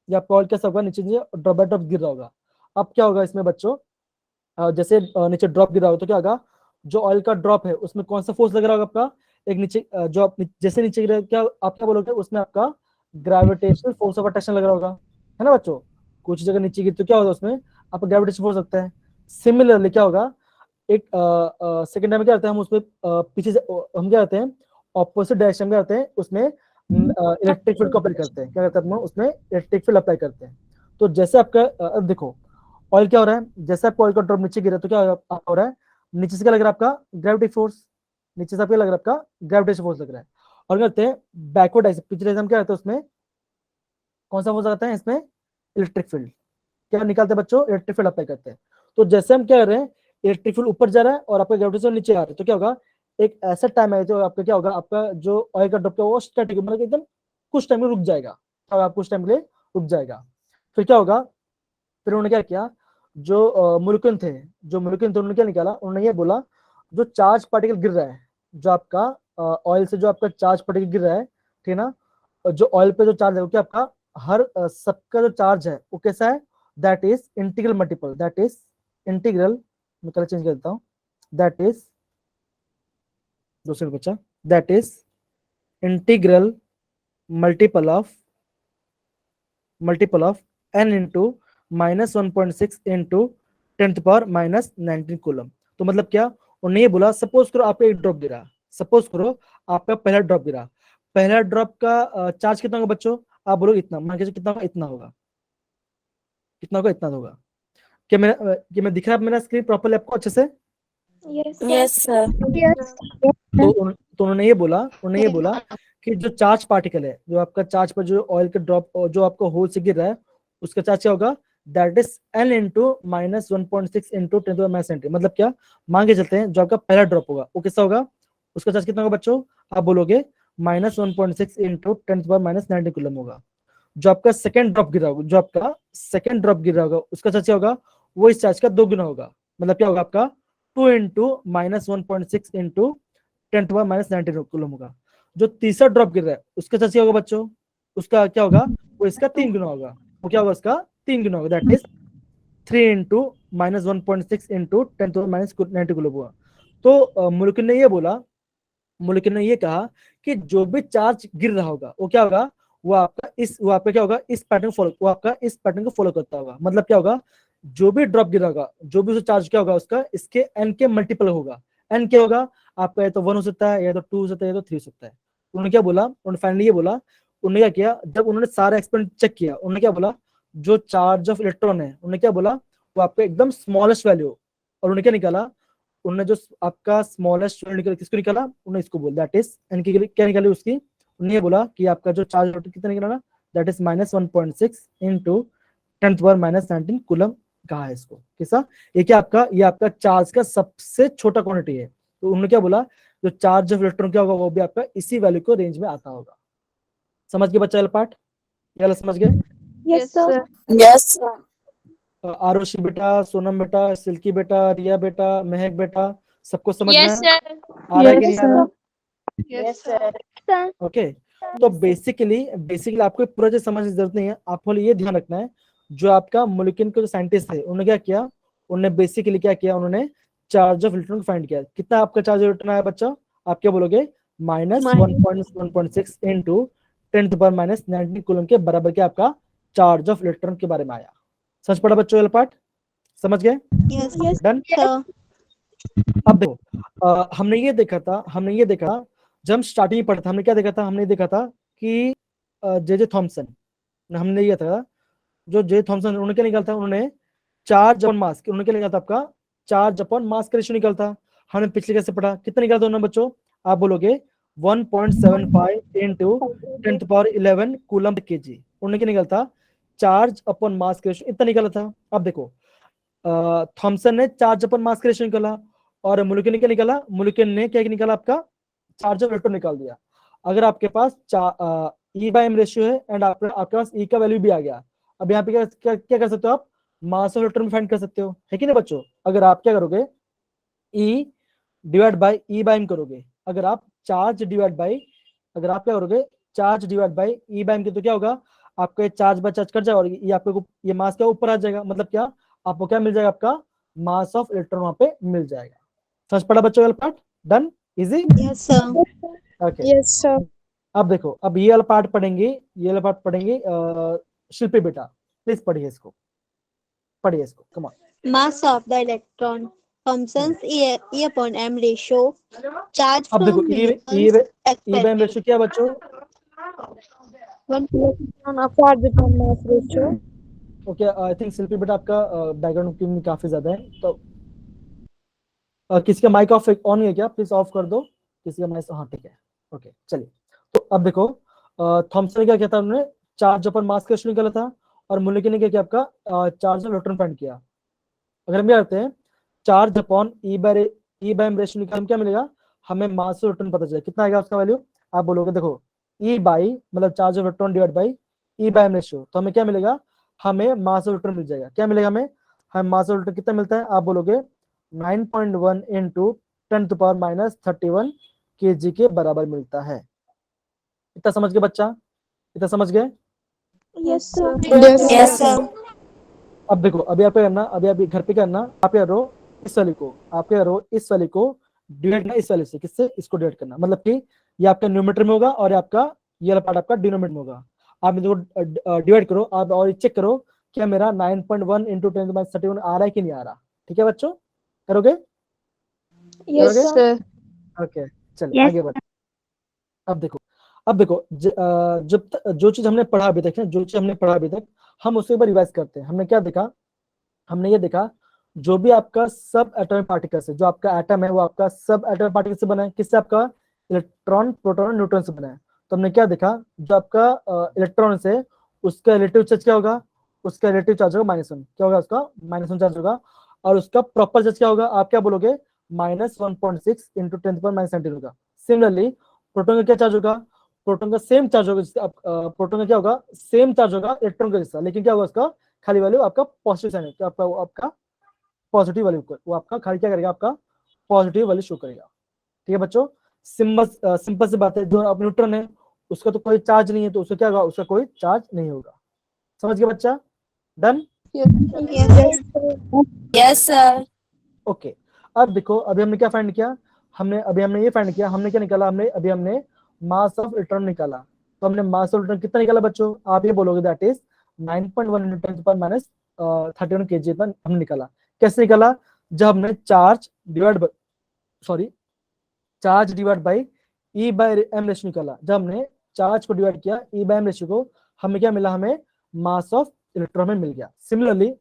या आपका ऑयल कैसा होगा, नीचे ड्रॉप बाय ड्रॉप गिर रहा होगा। अब क्या होगा इसमें बच्चों, जैसे नीचे ड्रॉप गिरा होगा, तो क्या होगा, जो ऑयल का ड्रॉप है उसमें कौन सा फोर्स लग रहा होगा आपका, एक नीचे जो आप जैसे नीचे गिरा, क्या आप क्या बोलोगे, उसमें आपका ग्रेविटेशनल फोर्स ऑफ अट्रैक्शन लग रहा होगा, है ना बच्चों। कुछ जगह नीचे गिर तो क्या होगा, उसमें आपका ग्रेविटेशन फोर्स लगता है। सिमिलरली क्या होगा, एक सेकंड टाइम क्या करते हैं हम उसमें, पीछे से हम क्या करते हैं, ऑपोजिट डायरेक्शन में करते हैं, उसमें इलेक्ट्रिक फील्ड को अप्लाई करते हैं। क्या करते हैं, उसमें इलेक्ट्रिक फील्ड अप्लाई करते हैं। तो जैसे आपका अब देखो, ऑयल क्या हो रहा है, जैसे आपका ऑयल का ड्रॉप नीचे गिरा, तो क्या हो रहा है, नीचे से क्या लग रहा है आपका, ग्रेविटी फोर्स, नीचे से आपका लग रहा है, आपका ग्रेविटेशन फोर्स लग रहा है। और करते हैं बैकवर्ड डायरेक्शन, पिछले डायरेक्शन क्या करते हैं, उसमें कौन सा फोर्स लगाते हैं, इसमें इलेक्ट्रिक फील्ड। क्या निकालते हैं बच्चों, इलेक्ट्रिक फील्ड अप्लाई करते हैं। तो जैसे हम क्या कर रहे हैं, इलेक्ट्रिक फील्ड ऊपर जा रहा है और आपका ग्रेविटेशन नीचे आ रहा है, तो क्या होगा, एक ऐसा टाइम है जो आपका क्या होगा, आपका जो ऑयल का ड्रॉप है वो स्टैटिक, मतलब एकदम कुछ टाइम में रुक जाएगा। आप कुछ टाइम के लिए रुक जाएगा। फिर क्या होगा, फिर उन्होंने क्या किया, जो मुल्किन थे, उन्होंने क्या निकाला, उन्होंने ये बोला, जो चार्ज पार्टिकल गिर रहा है, जो आपका ऑयल से जो आपका चार्ज पार्टिकल गिर रहा है, ठीक है ना, जो ऑयल पे जो चार्ज है वो क्या आपका, हर सबका जो चार्ज है वो कैसा है, that is integral multiple, that is integral, मैं कलर चेंज कर देता हूँ, दैट इज दूसरे बच्चा, that is integral multiple of n into -1.6 into 10 power -19 coulomb. तो मतलब क्या, उन्होंने ये बोला, सपोज करो आपका एक ड्रॉप गिरा, सपोज करो आपका पहला ड्रॉप गिरा, पहला ड्रॉप का चार्ज कितना होगा बच्चों, आप बोलो इतना, मान के कितना होगा, इतना होगा, कितना होगा, इतना होगा। क्या मैं दिख रहा है मेरा स्क्रीन प्रॉपर्ली आपको अच्छे से? Yes, Yes, sir. yes, तो उन्होंने ये बोला कि जो चार्ज पार्टिकल है, जो आपका चार्ज पर जो ऑयल का ड्रॉप जो आपका होल से गिर रहा है, उसका चार्ज क्या होगा, that is n into -1.6 into 10⁻⁻⁷। मतलब क्या, मान के चलते हैं जो आपका पहला ड्रॉप होगा वो कैसा होगा, उसका चार्ज कितना होगा बच्चों, आप बोलोगे -1.6 इंटू 10⁻⁹ कूलम होगा। जो आपका सेकंड ड्रॉप गिरा होगा, उसका चार्ज क्या होगा, वो इस चार्ज का 2 गुना होगा। मतलब क्या होगा आपका 2 इंटू -1.6 इंटू 10⁻⁹ कूलम होगा। जो तीसरा ड्रॉप गिर रहा है उसका चार्ज क्या होगा बच्चों, उसका क्या होगा, वो इसका 3 गुना होगा। वो क्या होगा, उसका 3 गुना होगा, that is 3 into -1.6 into 10⁻⁹ coulomb होगा। तो मुल्किन ने ये कहा कि जो भी चार्ज गिर रहा होगा वो क्या होगा, वो आपका क्या होगा, इस पैटर्न को फॉलो करता होगा। मतलब क्या होगा, जो भी ड्रॉप गिरा होगा, जो भी चार्ज क्या होगा उसका इसके n के मल्टीपल होगा। n क्या होगा आपका, या तो 1 हो सकता है, या तो 2 हो सकता है, या तो 3 हो सकता है। उन्होंने क्या बोला, उन्होंने फाइनली ये बोला, उन्होंने क्या किया, जब उन्होंने सारा एक्सपेरिमेंट चेक किया, उन्होंने क्या बोला, जो चार्ज ऑफ इलेक्ट्रॉन है, उन्होंने क्या बोला, वो आपका एकदम स्मॉलेस्ट वैल्यू। और उन्होंने क्या निकाला, उन्होंने जो आपका स्मॉलेस्ट वैल्यू निकाला, किसको निकाला, उन्होंने इसको बोला, दैट इज n की क्या निकाली उसकी, उन्होंने ये बोला कि आपका जो चार्ज कितना निकाला, दैट इज -1.6 इंटू 10⁻⁹ कूलम कहा है इसको। कैसा, ये आपका चार्ज का सबसे छोटा क्वांटिटी है। तो उन्होंने क्या बोला, जो चार्ज ऑफ इलेक्ट्रॉन क्या होगा, वो भी आपका इसी वैल्यू को रेंज में आता होगा। समझ गए बच्चा, पार्ट ये समझ गए? yes, sir. Yes, sir. Arushi बेटा, सोनम बेटा, सिल्की बेटा, रिया बेटा, महक बेटा, सबको समझ में Yes, sir. आ रहा है कि नहीं आ रहा? Yes, sir. Sir. ओके तो बेसिकली आपको पूरा चीज समझने की जरूरत नहीं है, आपको ये ध्यान रखना है जो आपका मोलिक्यूल के जो साइंटिस्ट थे उन्होंने क्या किया, उन्होंने बेसिकली क्या किया, उन्होंने चार्ज ऑफ इलेक्ट्रॉन को फाइंड किया। कितना आपका चार्ज ऑफ इलेक्ट्रॉन आया बच्चा, आप क्या बोलोगे, -1.1.6 इंटू 10⁻⁻19 कूलम के बराबर के आपका चार्ज ऑफ इलेक्ट्रॉन के बारे में आया। समझ पड़ा बच्चों वाला पार्ट, समझ गए? डन। अब देखो हमने ये देखा जब हम स्टार्टिंग में पढ़ा था, हमने क्या देखा था, हमने देखा था कि जे थॉमसन, हमने ये था जो जे थॉमसन उन्होंने क्या निकाला था, उन्होंने चार्ज अपॉन मास, उन्होंने क्या निकाला था आपका चार्ज अपॉन मास का रेशियो निकालता। हमने पिछले कैसे पढ़ा, कितना निकालता उन्होंने बच्चों, आप बोलोगे 1.75 इंटू 10⁻11 कूलम केजी। उन्होंने क्या निकालता, चार्ज अपॉन मास का रेशियो इतना निकाला था। अब देखो थॉमसन ने चार्ज अपॉन मास का रेशियो निकाला और मोलिक्यूल ने क्या निकाला, मोलिक्यूल ने क्या निकाला, आपका चार्ज ऑफ इलेक्ट्रॉन निकाल दिया। अगर आपके पास E/m रेशियो है एंड आपके पास E का वैल्यू भी आ गया, अब यहाँ पे क्या कर सकते हो आप, मास ऑफ इलेक्ट्रॉन फाइंड कर सकते हो, है कि नहीं बच्चों? अगर आप क्या करोगे, E डिवाइड बाई E/m करोगे, अगर आप क्या करोगे, चार्ज डिवाइड बाई E/m के, तो क्या होगा, आपका ये चार्ज बाय चार्ज कट जाएगा और ये आपको ये मास क्या ऊपर आ जाएगा, मतलब क्या आपको क्या मिल जाएगा, आपका मास ऑफ इलेक्ट्रॉन वहां पे मिल जाएगा। समझ पड़ा बच्चों वाला part? Done, easy. Yes, sir. Okay Yes, sir. अब देखो, अब ये वाला पार्ट पढ़ेंगे शिल्पी बेटा, प्लीज पढ़िए इसको, come on. Mass of the electron, Thomson's E/m ratio, charge अब देखो from E/m experiment. रेशियो क्या है बच्चों, 1 kilogram of charge upon mass ratio. Okay I think Shilpi बेटा आपका बैकग्राउंड में काफी ज्यादा है, तो किसी का माइक ऑफ ऑन है क्या, प्लीज ऑफ कर दो किसी का माइक, हाँ ठीक है, ओके चलिए। तो अब देखो थॉमसन ने क्या किया था, उन्होंने चार्ज अपॉन मास का रेशियो निकाला था और मोलिक्यूल ने क्या किया, आपका चार्ज ऑफ इलेक्ट्रॉन फाइंड किया। अगर हम क्या करते हैं, चार्ज अपॉन E/m रेशियो निकाल, क्या मिलेगा हमें, मास ऑफ इलेक्ट्रॉन पता चलेगा, कितना आएगा उसका वैल्यू, आप बोलोगे देखो E बाई मतलब charge of electron divide by E/m ratio, तो हमें क्या मिलेगा, हमें मास ऑफ इलेक्ट्रॉन मिल जाएगा। क्या मिलेगा हमें मास ऑफ इलेक्ट्रॉन कितना मिलता है, आप बोलोगे 9.1 इंटू 10⁻31 kg के बराबर मिलता है। इतना समझ गए बच्चा, इतना समझ गए? Yes, sir. Yes, sir. अब देखो अभी आप क्या करना, अभी आप घर पे करना, आप क्या करो, इस वाले को डिवाइड करना इस वाले से, किससे, इसको डिवाइड करना, मतलब कि ये आपका न्यूमरेटर में होगा और आपका ये वाला पार्ट आपका डिनोमिनेटर में होगा। आप इसको डिवाइड करो आप और चेक करो क्या मेरा 9.1 इंटू 10⁻31 आ रहा है कि नहीं आ रहा। ठीक है बच्चों, करोगे? Yes, sir. ओके चलिए आगे बढ़। अब देखो जो चीज हमने पढ़ा अभी तक हम उसके ऊपर रिवाइज करते हैं। हमने क्या देखा, हमने ये देखा जो भी आपका सब एटॉमिक पार्टिकल से, जो आपका एटम है वो आपका सब एटॉमिक पार्टिकल से बना है, किससे, आपका इलेक्ट्रॉन, प्रोटॉन, न्यूट्रॉन से बना है। तो हमने क्या देखा, जो आपका इलेक्ट्रॉन से उसका रिलेटिव चार्ज क्या होगा, उसका रिलेटिव चार्ज होगा -1, क्या होगा उसका -1 चार्ज होगा, और उसका प्रॉपर चार्ज क्या होगा, आप क्या बोलोगे -1.6 इंटू 10⁻⁻19 होगा। सिमिलरली प्रोटॉन का क्या चार्ज होगा, प्रोटॉन का सेम चार्ज होगा, प्रोटॉन का क्या होगा, सेम चार्ज होगा इलेक्ट्रॉन का जैसा, लेकिन क्या होगा उसका खाली वैल्यू आपका पॉजिटिव साइन है, क्या आपका पॉजिटिव वैल्यू, वो आपका खाली क्या करेगा, आपका पॉजिटिव वैल्यू शो करेगा। ठीक है बच्चों, सिंपल सी बात है, जो आप न्यूट्रॉन है उसका तो कोई चार्ज नहीं है, तो उसका क्या होगा, उसका कोई चार्ज नहीं होगा। समझ गए बच्चा? डन। Yes, sir. ओके अब देखो, अभी हमने क्या फाइंड किया, हमने ये फाइंड किया, हमने क्या निकाला, हमने मास ऑफ इलेक्ट्रॉन निकाला। तो हमने मास ऑफ इलेक्ट्रॉन कितना निकाला बच्चों, आप ये बोलोगे दैट इज 9.1 इंटू 10⁻31 kg हमने निकाला। कैसे निकाला, जब हमने charge divide by E/m ratio निकाला, जब हमने चार्ज को डिवाइड किया E/m रेशियो को, हमें क्या मिला, हमें मास ऑफ इलेक्ट्रॉन में मिल गया। सिमिलरली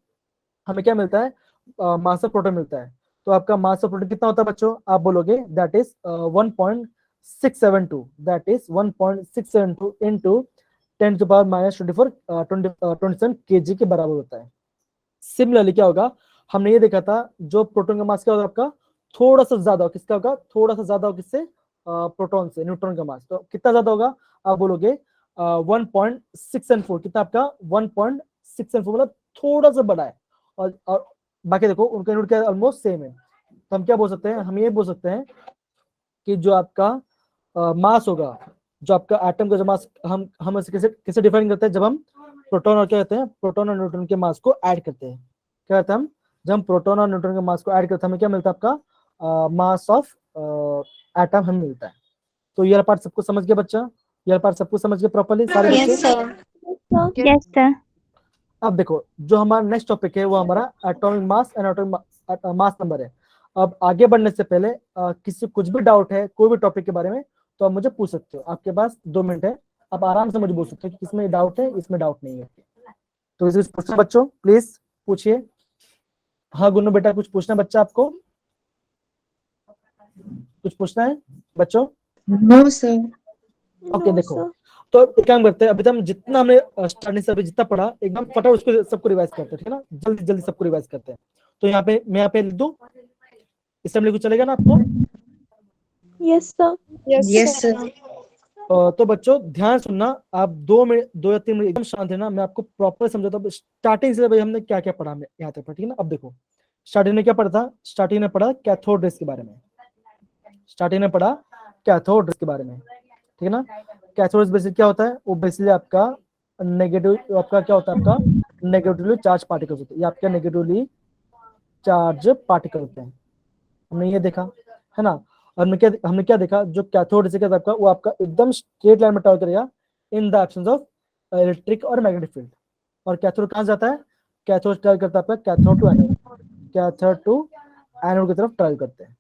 हमें क्या मिलता है, मास ऑफ प्रोटॉन मिलता है। तो आपका मास ऑफ प्रोटॉन कितना होता है बच्चों, आप बोलोगे that is 1.672, that is 1.672 into 10⁻⁻24 kg के बराबर होता है। सिमिलरली क्या होगा, हमने ये देखा था जो प्रोटॉन का मास क्या होगा आपका थोड़ा सा ज्यादा, किसका होगा, थोड़ा सा ज्यादा होगा, किससे, प्रोटॉन से। न्यूट्रॉन का मास तो कितना ज्यादा होगा, आप बोलोगे 1.614, कितना आपका 1.614, मतलब थोड़ा सा बड़ा है, और बाकी देखो उनका यूनिट क्या ऑलमोस्ट सेम है। तो हम क्या बोल सकते हैं, हम ये बोल सकते हैं कि जो आपका मास होगा जो आपका एटम का जो मास हम इसे कैसे कैसे डिफाइन करते हैं, जब हम प्रोटॉन और क्या कहते हैं, प्रोटॉन और न्यूट्रॉन के मास को ऐड करते हैं। क्या कहते हैं हम, जब हम प्रोटॉन और न्यूट्रॉन के मास को ऐड करते हैं हमें क्या मिलता है, आपका मास ऑफ एटम हमें मिलता है। तो ये पार्ट सबको समझ गया बच्चा, ये पार्ट सबको समझ गया प्रॉपर्ली सारे बच्चे? Yes, sir. अब देखो जो हमारा नेक्स्ट टॉपिक है वो हमारा atomic mass and atomic mass number है। अब आगे बढ़ने से पहले किसी कुछ भी डाउट है कोई भी टॉपिक के बारे में तो आप मुझे पूछ सकते हो, आपके पास 2 मिनट है, आप आराम से मुझे बोल सकते हो कि इसमें डाउट है इसमें डाउट नहीं है। तो इसे पूछना बच्चों, प्लीज पूछिए। हाँ गुन्नू बेटा कुछ पूछना बच्चा, आपको कुछ पूछना है बच्चों? No, sir. ओके देखो, तो एक काम करते हैं, अभी तो हम जितना हमने स्टार्टिंग से अभी जितना पढ़ा एकदम फटाफट उसको सबको रिवाइज करते हैं, ठीक है ना, जल्दी जल्दी सबको रिवाइज करते हैं। तो यहाँ पे मैं यहाँ पे लिख दूं, इस टाइम लिखो, चलेगा ना आपको? Yes, sir. Yes, sir. तो बच्चों ध्यान सुनना, आप 2 मिनट 2 या 3 मिनट एकदम शांत है ना, मैं आपको प्रॉपर समझाता हूँ स्टार्टिंग से भाई हमने क्या क्या पढ़ा हमने यहाँ तक, ठीक है ना। अब देखो स्टार्टिंग में क्या पढ़ा था, स्टार्टिंग में पढ़ा कैथोड रेस के बारे में, स्टार्टिंग में पढ़ा कैथोड रेस के बारे में, ठीक है ना। कैथोड रेस बेसिकली क्या होता है, वो बेसिकली आपका नेगेटिव, आपका क्या होता है, आपका नेगेटिवली चार्ज पार्टिकल्स होते हैं, ये आपके नेगेटिवली चार्ज पार्टिकल होते हैं, हमने ये देखा है ना। और हमने क्या देखा, जो कैथोड रेस का आपका वो आपका एकदम स्ट्रेट लाइन में ट्रैवल करेगा in the absence of electric और मैग्नेटिक फील्ड। और कैथोड कहाँ जाता है, कैथोड ट्रैवल करता है आपका cathode to anode, cathode to anode की तरफ ट्रैवल करते हैं,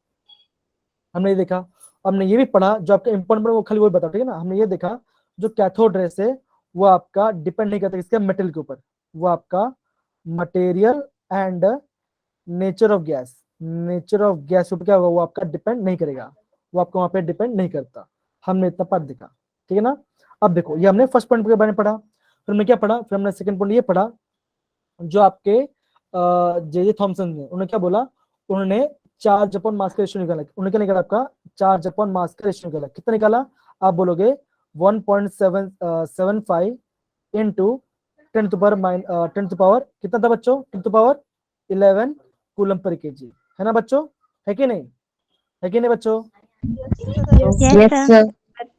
हमने ये देखा। हमने ये भी पढ़ा जो आपका इंपॉर्टेंट वो खाली वही बता, ठीक है ना। हमने ये देखा जो कैथोड रेस है वो आपका डिपेंड नहीं करता किसके, मेटल के ऊपर, वो आपका material and nature of gas, nature of gas ऊपर क्या होगा, वो आपका डिपेंड नहीं करेगा, वो आपको वहां पे डिपेंड नहीं करता। हमने इतना पार्ट देखा, ठीक है ना। अब देखो ये हमने फर्स्ट पॉइंट के बारे में पढ़ा, फिर हमने क्या पढ़ा, फिर हमने सेकंड पॉइंट ये पढ़ा जो आपके जे थॉमसन ने उन्होंने क्या बोला, उन्होंने चार्ज अपॉन मास का रेशियो निकाला, उन्होंने क्या निकाला आपका चार्ज अपॉन मास का रेशियो निकाला, कितना निकाला आप बोलोगे 1.75 इंटू 10 टू पावर कितना था बच्चों, 10 to power 11 coulomb per KG, है ना बच्चों, है कि नहीं, है कि नहीं बच्चों? Yes, sir.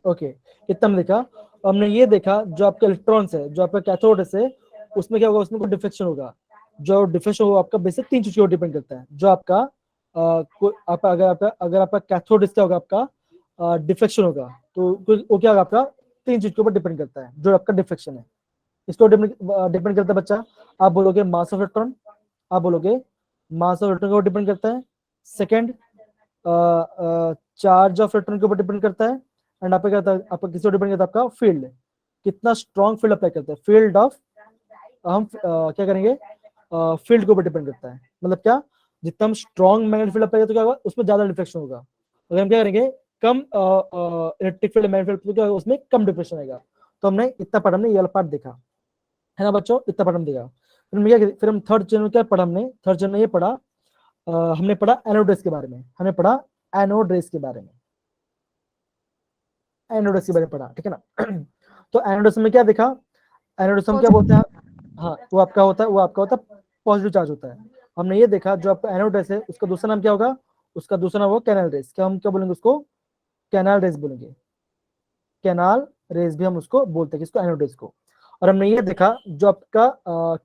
ओके इतना हमने देखा। हमने ये देखा जो आपके इलेक्ट्रॉन्स है, जो आपका कैथोड है उसमें क्या होगा, उसमें कोई डिफ्लेक्शन होगा, जो डिफ्लेक्शन होगा आपका बेसिक 3 चीजों पर डिपेंड करता है, जो आपका अगर आपका कैथोड क्या होगा, आपका डिफ्लेक्शन होगा, तो वो क्या होगा आपका 3 चीज के ऊपर डिपेंड करता है, जो आपका डिफ्लेक्शन है इसको डिपेंड करता है बच्चा। आप बोलोगे मास ऑफ इलेक्ट्रॉन, आप बोलोगे मास ऑफ इलेक्ट्रॉन के ऊपर डिपेंड करता है, सेकंड चार्ज ऑफ इलेक्ट्रॉन के ऊपर डिपेंड करता है, एंड आपका क्या होता है, आपका किस पर डिपेंड करता है, आपका फील्ड कितना स्ट्रॉन्ग फील्ड अप्लाई करता है, फील्ड ऑफ हम क्या करेंगे, फील्ड के ऊपर डिपेंड करता है, मतलब क्या, जितना हम स्ट्रॉन्ग मैग्नेटिक फील्ड अप्लाई करते क्या होगा उसमें ज्यादा डिफ्लेक्शन होगा, अगर हम क्या करेंगे कम इलेक्ट्रिक फील्ड मैग्नेटिक फील्ड क्या होगा उसमें कम डिफ्लेक्शन आएगा। तो हमने इतना पार्ट, हमने ये वाला पार्ट देखा है ना बच्चों, इतना पार्ट हम देखा। फिर हम थर्ड चैनल क्या पढ़ा, हमने थर्ड चैनल ये पढ़ा, हमने पढ़ा एनोड रेस के बारे में, हमने पढ़ा एनोड रेस के बारे में, एनोड रेस के बारे में पढ़ा, ठीक है ना। तो एनोड रेस में क्या देखा, एनोड रेस में क्या बोलते हैं, हाँ वो आपका होता है पॉजिटिव चार्ज होता है। हमने ये देखा जो आपका एनोड रेस है उसका दूसरा नाम क्या होगा, उसका दूसरा नाम होगा कैनाल रेस, क्या हम क्या बोलेंगे उसको, कैनाल रेस बोलेंगे, कैनाल रेस भी हम उसको बोलते हैं किसको, एनोड रेस को। और हमने ये देखा जो आपका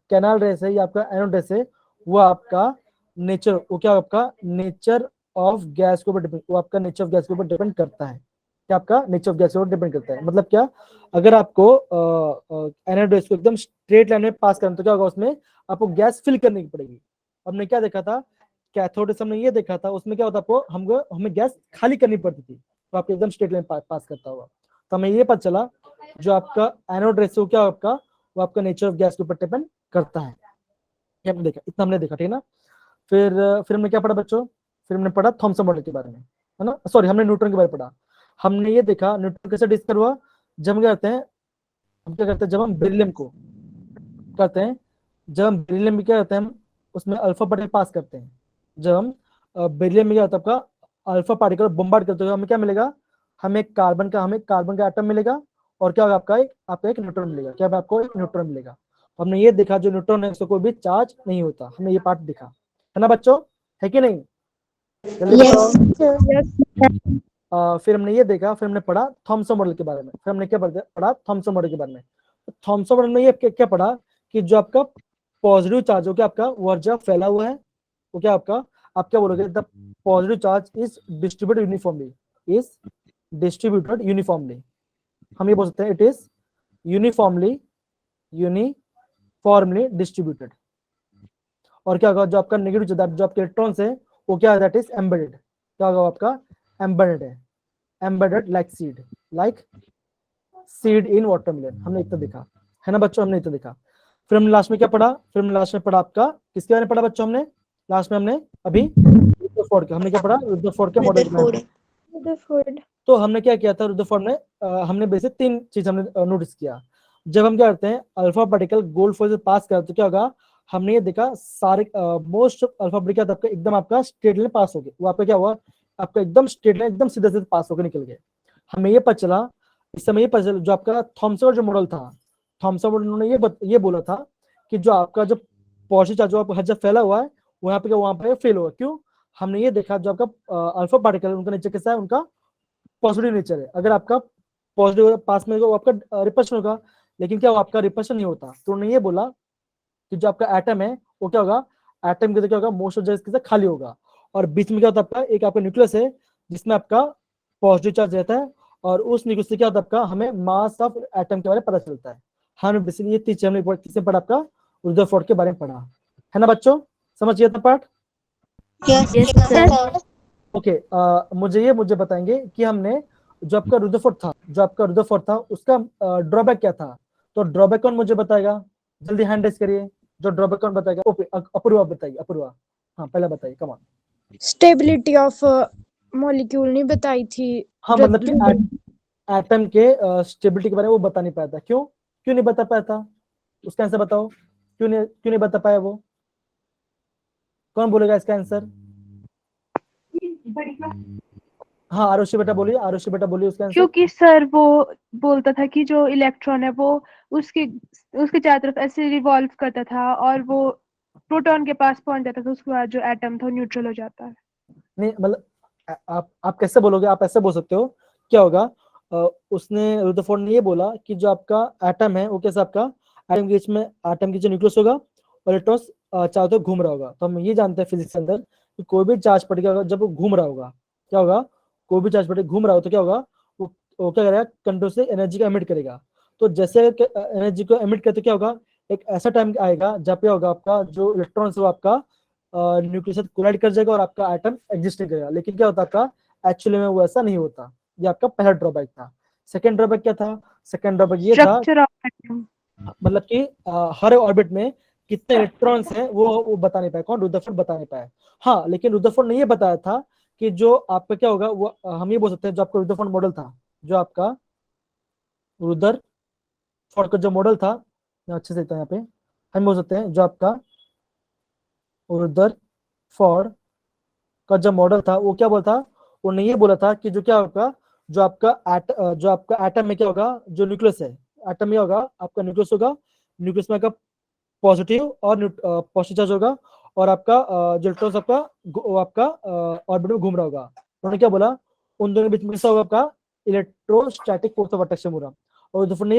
कैनाल रेस है या आपका एनोड रेस है वो आपका नेचर, वो क्या आपका नेचर ऑफ गैस के ऊपर डिपेंड, वो आपका नेचर ऑफ गैस के ऊपर डिपेंड करता है, क्या आपका नेचर ऑफ गैस के ऊपर डिपेंड करता है, मतलब क्या, अगर आपको एनोड रेस को एकदम स्ट्रेट लाइन में पास करना तो क्या होगा, उसमें आपको गैस फिल करने की पड़ेगी। हमने क्या देखा था, कैथोड रेस हमने ये देखा था, उसमें क्या होता आपको, हमें गैस खाली करनी पड़ती थी, तो आपको एकदम स्ट्रेट लाइन पास करता होगा। तो हमें ये पता चला जो आपका एनोड रेस क्या आपका, वो आपका नेचर ऑफ गैस के ऊपर डिपेंड करता है, ये हमने देखा, इतना हमने देखा, ठीक है ना। फिर हमने क्या पढ़ा बच्चों, फिर हमने पढ़ा थॉमसन मॉडल के बारे में, है ना, सॉरी हमने न्यूट्रॉन के बारे में पढ़ा। हमने ये देखा न्यूट्रॉन कैसे डिस्कवर हुआ, जब हम क्या करते हैं, हम क्या करते हैं, जब हम बेरिलियम को करते हैं, जब हम बेरिलियम में क्या करते हैं, हम उसमें अल्फा पार्टिकल पास करते हैं, जब हम बेरिलियम में क्या होता है आपका अल्फा पार्टिकल बॉम्बार्ड करते हैं, हमें क्या मिलेगा, हमें कार्बन का एटम मिलेगा, और क्या होगा आपका एक न्यूट्रॉन मिलेगा, क्या आपको एक न्यूट्रॉन मिलेगा। हमने ये देखा जो न्यूट्रॉन है उसको कोई भी चार्ज नहीं होता, हमने ये पार्ट देखा, है ना बच्चों, है कि नहीं? Yes, sir. फिर हमने ये देखा, फिर हमने पढ़ा थॉमसन मॉडल के बारे में, फिर हमने क्या पढ़ा थॉमसन मॉडल के बारे में। तो थॉमसन मॉडल में ये क्या पढ़ा कि जो आपका पॉजिटिव चार्ज हो गया आपका वो जब फैला हुआ है, वो क्या आपका, आप क्या बोलोगे, the positive charge is distributed uniformly, हम ये बोल सकते हैं इट इज यूनिफॉर्मली डिस्ट्रीब्यूटेड। और क्या होगा, जो आपका नेगेटिव चार्ज, जो आपके इलेक्ट्रॉन्स है वो क्या है, दैट इज एम्बेडेड, क्या होगा आपका एम्बेडेड है, embedded like seed in watermelon, हमने इतना देखा है ना बच्चों, हमने इतना देखा। फिर हमने लास्ट में क्या पढ़ा, फिर हमने लास्ट में पढ़ा आपका किसके बारे में पढ़ा बच्चों, हमने लास्ट में हमने अभी रुदरफोर्ड का, हमने क्या पढ़ा, रुदरफोर्ड के मॉडल। तो हमने क्या किया था रुदरफोर्ड में, हमने बेसिक 3 चीज हमने नोटिस किया। जब हम क्या करते हैं अल्फा पार्टिकल गोल्ड फॉइल से पास करते तो क्या होगा, हमने ये देखा सारे मोस्ट अल्फा पार्टिकल आपका एकदम आपका स्ट्रेट लाइन पास हो गए, वो आपका क्या हुआ, आपका एकदम स्ट्रेट लाइन एकदम सीधे सीधे पास होकर निकल गए। हमें ये पता चला, इस समय ये पता चला, जो आपका थॉमसन जो मॉडल था, थॉमसन मॉडल उन्होंने ये बोला था कि जो आपका जो पॉजिटिव चार्ज जो आपका जब फैला हुआ है वहाँ पे फेल होगा। क्यों, हमने ये देखा जो आपका अल्फा पार्टिकल उनका नेचर कैसा है, उनका पॉजिटिव नेचर है। अगर आपका पॉजिटिव पास में वो आपका रिपल्शन होगा, लेकिन क्या वो आपका रिपल्शन नहीं होता। तो उन्होंने ये बोला कि जो आपका एटम है वो क्या होगा, एटम के क्या होगा, मोस्ट ऑफ जगह खाली होगा, और बीच में क्या होता है आपका एक आपका न्यूक्लियस है जिसमें आपका पॉजिटिव चार्ज रहता है, और उस न्यूक्लियस से क्या होता है आपका, हमें मास ऑफ एटम के बारे में पता चलता है। हमने बेसिकली ये 3 चीज हमने किससे पढ़ा, आपका रुदरफोर्ड के बारे में पढ़ा है ना बच्चों, समझ गया था पार्ट। ओके, मुझे बताएंगे कि हमने जो आपका रुदरफोर्ड था उसका ड्रॉबैक क्या था। तो ड्रॉबैक कौन मुझे बताएगा, जल्दी हैंड रेज करिए, जो ड्रॉबैक कौन बताएगा। ओके, अपूर्वा बताइए, अपूर्वा, हाँ पहले बताइए, come on. Stability of molecule नहीं बताई थी। हाँ मतलब कि एटम के स्टेबिलिटी के बारे में वो बता नहीं पाया था। क्यों नहीं बता पाया था, उसका आंसर बताओ, क्यों नहीं बता पाया वो, कौन बोलेगा इसका आंसर। हाँ आरुषि बेटा बोलिए, उसका आंसर। क्योंकि सर वो बोलता था कि जो इलेक्ट्रॉन है वो उसके चारों तरफ ऐसे रिवॉल्व करता था और वो प्रोटॉन के पास पहुंच जाता था, उसके बाद जो एटम था न्यूट्रल हो जाता है। नहीं मतलब आप कैसे बोलोगे, आप ऐसे बोल सकते हो, क्या होगा, उसने रुदरफोर्ड ने ये बोला कि जो आपका एटम है वो कैसा, आपका एटम के बीच में एटम की जो न्यूक्लियस होगा और इलेक्ट्रॉन्स चारों तरफ घूम रहा होगा। तो हम ये जानते हैं फिजिक्स के अंदर कि कोई भी चार्ज पार्टिकल जब वो घूम रहा होगा, क्या होगा, कोई भी चार्ज पार्टिकल घूम रहा हो तो क्या होगा, वो क्या करेगा, कंट्रोल एनर्जी का एमिट करेगा। तो जैसे एनर्जी को एमिट करते क्या होगा, एक ऐसा टाइम आएगा जब क्या होगा, आपका जो इलेक्ट्रॉन्स वो आपका न्यूक्लियस से कोलाइड कर जाएगा और आपका एटम एग्जिस्ट नहीं करेगा। लेकिन क्या होता है आपका एक्चुअली में वो ऐसा नहीं होता। ये आपका पहला ड्रॉबैक था। सेकंड ड्रॉबैक क्या था, सेकंड ड्रॉबैक ये था, स्ट्रक्चर ऑफ एटम, मतलब कि हर ऑर्बिट में कितने इलेक्ट्रॉन्स हैं वो बता नहीं पाया, कौन, रुदरफोर्ड बता नहीं पाया। हाँ लेकिन रुदरफोर्ड ने ये बताया था कि जो आपका क्या होगा वो हम ये बोल सकते हैं, जो आपका रुदरफोर्ड मॉडल था, जो आपका रुदरफोर्ड का जो मॉडल था, अच्छे से यहाँ पे हम बोल सकते हैं, जो आपका रुदरफोर्ड का जो मॉडल था वो क्या बोलता, उन्होंने ये बोला था कि जो क्या होगा, जो आपका एटम में क्या होगा, जो न्यूक्लियस है, एटम में होगा आपका न्यूक्लियस होगा, न्यूक्लियस में आपका पॉजिटिव और पॉजिटिव चार्ज होगा, और आपका जो इलेक्ट्रॉन आपका ऑर्बिट में घूम रहा होगा। उन्होंने क्या बोला, उन दोनों के बीच में कैसा होगा, आपका इलेक्ट्रोस्टैटिक फोर्स ऑफ अट्रैक्शन पूरा। और रुदरफोर्ड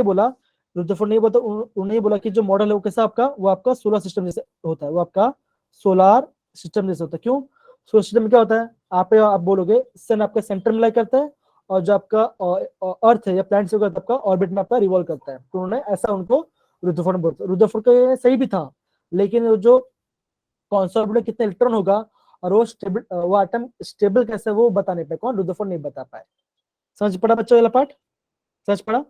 ने उन्होंने ये बोला कि जो मॉडल है वो कैसा आपका, वो आपका सोलर सिस्टम जैसे होता है, वो आपका सोलर सिस्टम जैसे होता है। क्यों, सोलर सिस्टम में क्या होता है, आप बोलोगे सन आपका सेंटर में लाई करता है, और जो आपका अर्थ है या प्लैनेट से आपका ऑर्बिट में आपका रिवॉल्व करता है। तो उन्होंने ऐसा उनको रुदरफोर्ड का सही भी था, लेकिन जो कौन सा ऑर्बिट में कितना इलेक्ट्रॉन होगा और वो एटम स्टेबल कैसे वो बता नहीं पाए, कौन, रुदरफोर्ड नहीं बता पाए। समझ पड़ा बच्चों वाला पार्ट, समझ पड़ा।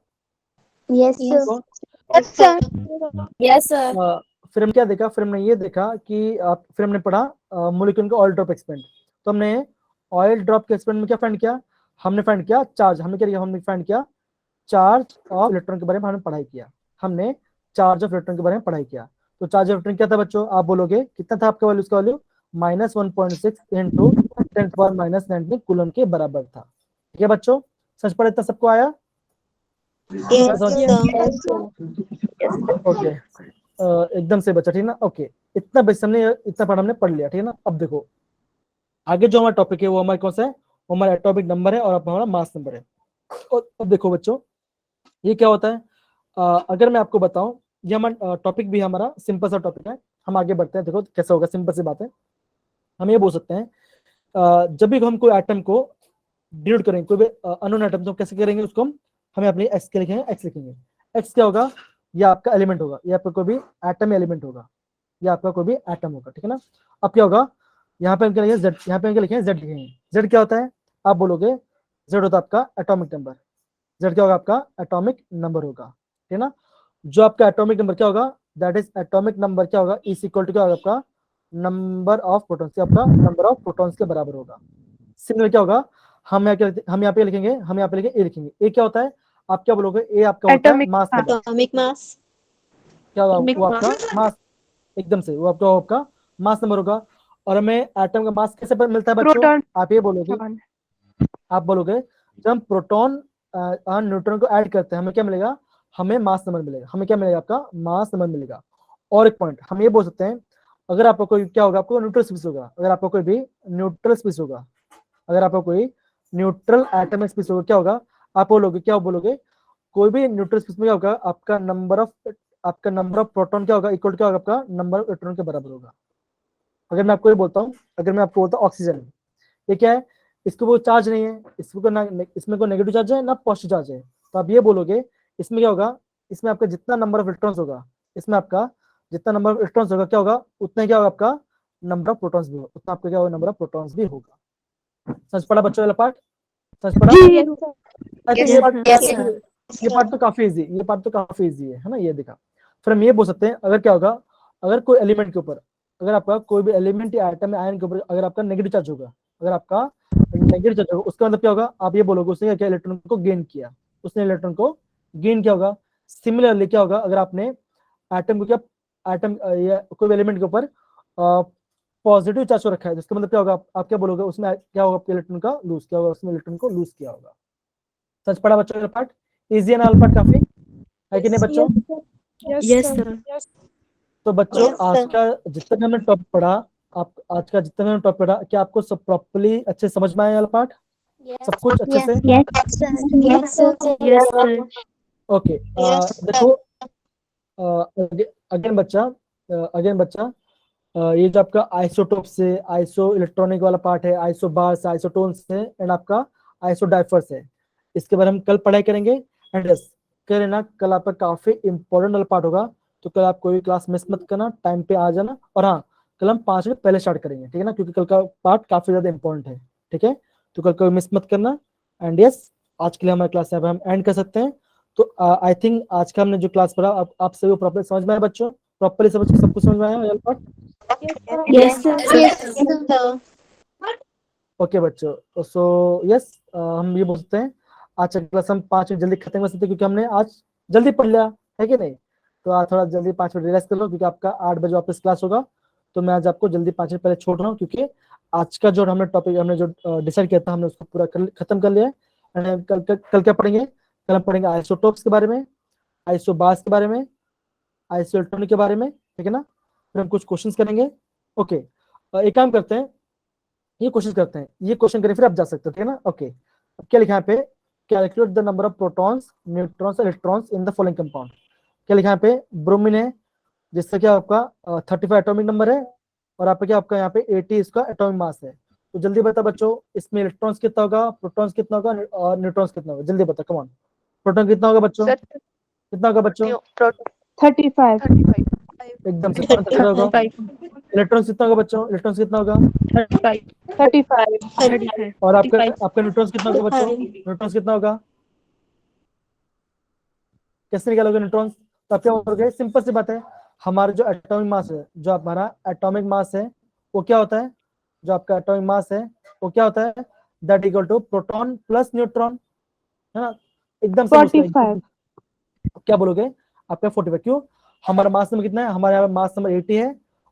Yes, sir. Yes, sir. फिर हम क्या देखा, फिर हमने ये देखा कि फिर हमने पढ़ा मॉलिक्यूल का ऑयल ड्रॉप एक्सपेरिमेंट। तो हमने ऑयल ड्रॉप के एक्सपेरिमेंट में क्या फाइंड किया, हमने फाइंड किया चार्ज, हमने फाइंड किया चार्ज ऑफ इलेक्ट्रॉन के बारे में हमने पढ़ाई किया, हमने चार्ज ऑफ इलेक्ट्रॉन के बारे में पढ़ाई किया। तो चार्ज ऑफ इलेक्ट्रॉन क्या था बच्चों, आप बोलोगे कितना था आपका वैल्यू, उसका वैल्यू -1.6 इंटू 10⁻⁹ कूलम के बराबर था। ठीक है बच्चों, समझ पड़ा, इतना सबको आया। ओके, एकदम से बच्चा, ठीक ना। ओके, इतना बेस हमने इतना पार्ट हमने पढ़ लिया, ठीक है ना। अब देखो आगे जो हमारा टॉपिक है वो हमारे कौन सा है, वो हमारा एटॉमिक नंबर है और हमारा मास नंबर है। और अब देखो बच्चों, ये क्या होता है, अगर मैं आपको बताऊं, ये हमारा टॉपिक भी हमारा सिंपल सा टॉपिक है। हम आगे बढ़ते हैं, देखो कैसा होगा, सिंपल सी बात है। हम ये बोल सकते हैं, जब भी हम कोई एटम को डिनोट करेंगे, कोई भी अननोन एटम, तो कैसे करेंगे उसको हमें अपने एक्स के लिखेंगे, एक्स लिखेंगे। एक्स क्या होगा, ये आपका एलिमेंट होगा, ये आपका कोई भी एटम एलिमेंट होगा, ये आपका कोई भी एटम होगा, ठीक है ना। अब क्या होगा, यहाँ पे हम क्या लिखेंगे, जेड, यहाँ पे हम क्या लिखेंगे, जेड लिखेंगे। जेड क्या होता है, आप बोलोगे जेड होता है आपका एटॉमिक नंबर। जेड क्या होगा, आपका एटॉमिक नंबर होगा, ठीक है ना। जो आपका एटॉमिक नंबर क्या होगा, दैट इज एटॉमिक नंबर क्या होगा, इज इक्वल टू क्या होगा, आपका नंबर ऑफ प्रोटॉन्स, आपका नंबर ऑफ प्रोटॉन्स के बराबर होगा। सिमिलर क्या होगा, हम यहाँ पे लिखेंगे, हम यहाँ पे लिखेंगे ए लिखेंगे। ए क्या होता है, आप क्या बोलोगे, ए आपका होता है Atomic मास mass. नंबर। atomic mass, क्या होगा, Atomic वो आपका मास, एकदम से वो आपका मास नंबर होगा। और हमें एटम का मास कैसे मिलता है बच्चों, Proton. आप ये बोलोगे, आप बोलोगे जब हम प्रोटॉन और न्यूट्रॉन को ऐड करते हैं हमें क्या मिलेगा, हमें मास नंबर मिलेगा। हमें क्या मिलेगा, आपका मास नंबर मिलेगा। और एक पॉइंट हम ये बोल सकते हैं, अगर आपको कोई क्या होगा, आपको न्यूट्रल स्पीस होगा, अगर आपको कोई भी न्यूट्रल स्पीस होगा, अगर आपको कोई न्यूट्रल एटमिक स्पीस होगा, क्या होगा, आप बोलोगे, क्या बोलोगे, कोई भी न्यूट्रल स्पीस में क्या होगा, आपका नंबर ऑफ प्रोटॉन क्या होगा, इक्वल क्या होगा, आपका नंबर ऑफ इलेक्ट्रॉन के बराबर होगा। अगर मैं आपको ये बोलता हूँ, अगर मैं आपको बोलता हूँ ऑक्सीजन, ये क्या है, इसको वो चार्ज नहीं है, इसको ना, इसमें कोई नेगेटिव चार्ज है ना पॉजिटिव चार्ज है, तो आप ये बोलोगे इसमें क्या होगा, इसमें आपका जितना नंबर ऑफ इलेक्ट्रॉन्स होगा, इसमें आपका जितना नंबर ऑफ इलेक्ट्रॉन्स होगा, क्या होगा, उतना क्या होगा, आपका नंबर ऑफ प्रोटॉन्स भी होगा, उतना आपका क्या होगा, नंबर ऑफ प्रोटॉन्स भी होगा। समझ पड़ा बच्चों वाला पार्ट, समझ पड़ा। आई थिंक ये पार्ट तो काफी इजी, ये पार्ट तो काफी इजी है ना, ये देखा। फिर हम ये बोल सकते हैं, अगर क्या होगा, अगर कोई एलिमेंट के ऊपर, अगर आपका कोई भी एलिमेंट या आइटम आयन के ऊपर अगर आपका नेगेटिव चार्ज होगा, अगर आपका नेगेटिव चार्ज होगा, उसका मतलब क्या होगा, आप ये बोलोगे उसने क्या इलेक्ट्रॉन को गेन किया, उसने इलेक्ट्रॉन को गेन किया होगा। सिमिलरली क्या होगा, अगर आपने एटम को क्या, एटम या कोई एलिमेंट के ऊपर पॉजिटिव चार्ज रखा है, जिसका मतलब क्या होगा, आप क्या बोलोगे, उसमें क्या होगा, आपके इलेक्ट्रॉन का लूज किया होगा, उसमें इलेक्ट्रॉन को लूज किया होगा। समझ पड़ा बच्चों का पार्ट, इजी है ना पार्ट, काफी है कि नहीं बच्चों। yes sir, तो बच्चों Yes, आज sir. का जितना भी हमने टॉपिक पढ़ा, आप आज का जितना भी हमने टॉपिक पढ़ा, क्या आपको सब प्रॉपर्ली अच्छे समझ में आया वाला पार्ट, सब कुछ अच्छे से। yes sir, ओके, देखो अगेन बच्चा, ये जो आपका आइसोटोप से आइसो इलेक्ट्रॉनिक वाला पार्ट है, आइसो बार से आइसोटोन से एंड आपका आइसो डाइफर्स है, इसके बारे में हम कल पढ़ाई करेंगे। एंड यस करें ना, कल आपका काफी इंपॉर्टेंट वाला पार्ट होगा, तो कल आप कोई भी क्लास मिस मत करना, टाइम पे आ जाना। और हाँ, कल हम 5 मिनट पहले स्टार्ट करेंगे, ठीक है ना, क्योंकि कल का पार्ट काफी ज्यादा इंपॉर्टेंट है, ठीक है। तो कल कोई मिस मत करना। एंड यस, आज के लिए हमारी क्लास यहाँ पे हम एंड कर सकते हैं। तो आई थिंक आज का हमने जो क्लास पढ़ा, आप सभी प्रॉपर समझ में आया बच्चों, प्रॉपरली सब कुछ समझ में आया वाला पार्ट। yes sir, ओके बच्चों, सो यस हम ये बोल सकते हैं आज का क्लास हम 5 मिनट जल्दी खत्म कर सकते हैं, क्योंकि हमने आज जल्दी पढ़ लिया है कि नहीं। तो आज थोड़ा जल्दी 5 मिनट रिलैक्स कर लो, क्योंकि आपका 8 बजे वापस क्लास होगा। तो मैं आज आपको जल्दी 5 मिनट पहले छोड़ रहा हूँ, क्योंकि आज का जो हमने टॉपिक हमने जो डिसाइड किया था, हमने उसको पूरा खत्म कर लिया है। कल क्या पढ़ेंगे, कल हम पढ़ेंगे आइसोटोप्स के बारे में, आइसोबार्स के बारे में, आइसो इलेक्ट्रॉनिक के बारे में, ठीक है ना। फिर हम कुछ क्वेश्चंस करेंगे। ओके, एक काम करते हैं, ये क्वेश्चन करते हैं, ये क्वेश्चन करें फिर आप जा सकते हो, ठीक है ना। ओके, अब क्या लिखा है पे, calculate the number of protons, neutrons, electrons in the following compound. क्या लिखा है पे, ब्रोमीन है, जिससे क्या आपका 35 एटॉमिक नंबर है, और आपका क्या आपका यहाँ पे 80 इसका एटॉमिक मास है। तो जल्दी बता बच्चों, इसमें इलेक्ट्रॉन्स कितना होगा, प्रोटॉन्स कितना होगा और न्यूट्रॉन्स कितना होगा, जल्दी बता, कम ऑन। प्रोटॉन कितना होगा बच्चों, कितना होगा बच्चों, 35. एकदम से कौन सा होगा। इलेक्ट्रॉन्स कितना होगा बच्चों, इलेक्ट्रॉन्स कितना होगा, 35. और आपका न्यूट्रॉन्स कितना होगा बच्चों, न्यूट्रॉन्स कितना होगा, कैसे निकालोगे न्यूट्रॉन्स। तो आप क्या बोलोगे, सिंपल सी बात है, हमारा जो एटॉमिक मास है, जो हमारा एटॉमिक मास है वो क्या होता है, जो आपका एटॉमिक मास है वो क्या होता है, that equal to proton plus neutron, है ना, एकदम से 45. क्या बोलोगे, आपका 45। क्यों, हमारा मास नंबर कितना है, हमारे यहाँ मास नंबर 80 है,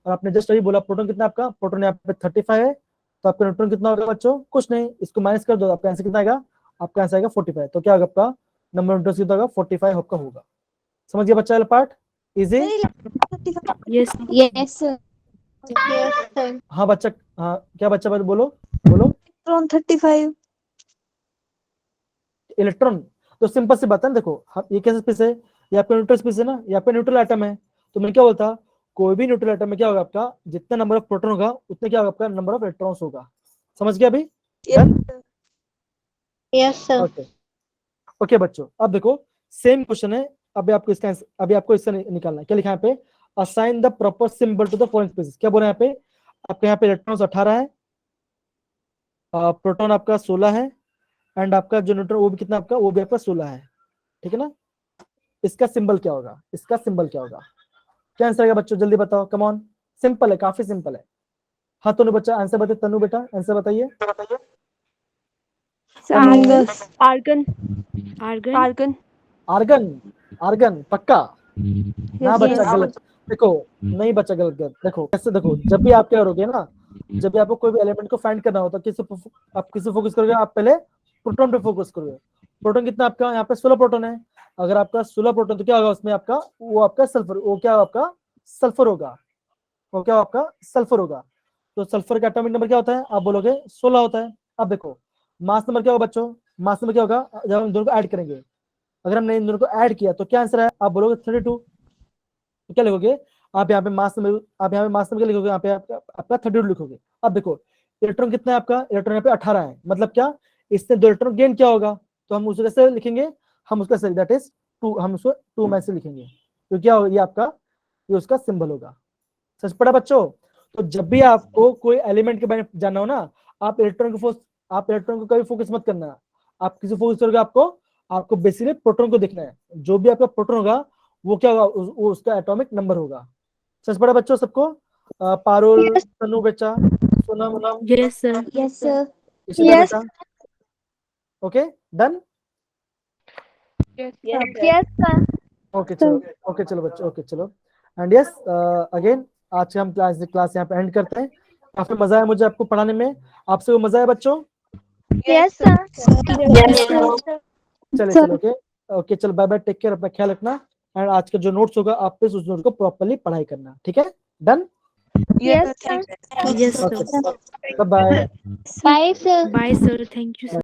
और आपने जस्ट अभी बोला प्रोटॉन कितना है आपका, प्रोटॉन यहाँ पे 35 है, तो आपका न्यूट्रॉन कितना होगा बच्चों, कुछ नहीं, इसको माइनस कर दो, आपका आंसर कितना आएगा, आपका आंसर आएगा 45। तो क्या होगा, आपका नंबर न्यूट्रॉन कितना होगा, 45 आपका होगा। समझ गया बच्चा वाला पार्ट, इजी। yes sir, हाँ बच्चा, हाँ क्या बच्चा बोलो बोलो, electron 35, इलेक्ट्रॉन, तो सिंपल सी बात है ना, देखो ये कैसे स्पेस है, ये आपका न्यूट्रल स्पेस है ना, ये आपका न्यूट्रल एटम है। तो मैं क्या बोलता, कोई भी न्यूट्रल एटम में क्या होगा आपका, जितना नंबर ऑफ प्रोटॉन होगा उतने क्या होगा आपका नंबर ऑफ इलेक्ट्रॉन्स होगा। समझ गया अभी? Yes sir. ओके ओके बच्चों, अब देखो सेम क्वेश्चन है, अभी आपको इसका अभी आपको इससे निकालना है। क्या लिखा है यहाँ पे, assign the proper symbol to the following species. क्या बोला यहाँ पे, आपके यहाँ पे इलेक्ट्रॉन्स 18 है, प्रोटॉन आपका 16 है, एंड आपका जो न्यूट्रॉन वो भी कितना आपका, वो भी आपका 16 है, ठीक है ना। इसका सिंबल क्या होगा, इसका सिंबल क्या होगा, क्या आंसर आएगा बच्चों, जल्दी बताओ, कम ऑन। सिंपल है, काफी सिंपल है। हाँ तनु बच्चा आंसर बताइए, तनु बेटा आंसर बताइए। आर्गन आर्गन आर्गन, आर्गन पक्का ना बच्चा, गलत। देखो नहीं बच्चा, गलत गलत। देखो ऐसे देखो, जब भी आप क्या करोगे ना, जब भी आपको कोई भी एलिमेंट को फाइंड करना होता है, आप किसे फोकस करोगे, आप पहले प्रोटॉन पे फोकस करोगे। प्रोटॉन कितना आपका यहाँ पे 16 प्रोटॉन है, अगर आपका 16 प्रोटॉन तो क्या होगा उसमें आपका, वो आपका सल्फर, वो क्या आपका सल्फर होगा, वो क्या आपका सल्फर होगा। तो सल्फर का एटॉमिक नंबर क्या होता है, आप बोलोगे 16 होता है। अब देखो मास नंबर क्या होगा बच्चों, मास नंबर क्या होगा जब हम दोनों को ऐड करेंगे, अगर हमने इन दोनों को ऐड किया तो क्या आंसर है, आप बोलोगे 32। तो क्या लिखोगे आप यहाँ पे मास नंबर, आप यहाँ पे मास नंबर क्या लिखोगे, यहाँ पे आपका 32 लिखोगे। अब देखो इलेक्ट्रॉन कितना है आपका, इलेक्ट्रॉन यहाँ पे 18 है, मतलब क्या इससे 2 इलेक्ट्रॉन गेन क्या होगा, तो हम उसको कैसे लिखेंगे, हम उसका दैट इज 2, हम उसको 2 में से लिखेंगे। तो क्या होगा, ये आपका, ये उसका सिंबल होगा। सच पड़ा बच्चों। तो जब भी आपको कोई एलिमेंट के बारे में जानना हो ना, आप इलेक्ट्रॉन को कभी फोकस मत करना, आप किसी फोकस करोगे, आपको बेसिकली प्रोटॉन को देखना है। जो भी आपका प्रोटॉन होगा वो क्या होगा, वो उसका एटॉमिक नंबर होगा। सच पड़ा बच्चों सबको, पारुल, तनु बेटा, Sonam, yes sir. Yes sir. Ishita बेटा, okay done. Yes, sir. Okay चलो बच्चों, ओके चलो। एंड यस अगेन आज हम क्लास यहाँ पे एंड करते हैं। काफी मजा आया मुझे आपको पढ़ाने में, आपसे वो मजा आया बच्चों। Yes, sir. चले चलो, ओके चलो, बाय बाय, टेक केयर, अपना ख्याल रखना। एंड आज का जो नोट्स होगा आप पे उस नोट को प्रॉपर्ली पढ़ाई करना, ठीक है, done. Yes, sir. Yes sir. Bye bye. Bye sir. Bye sir, thank you sir.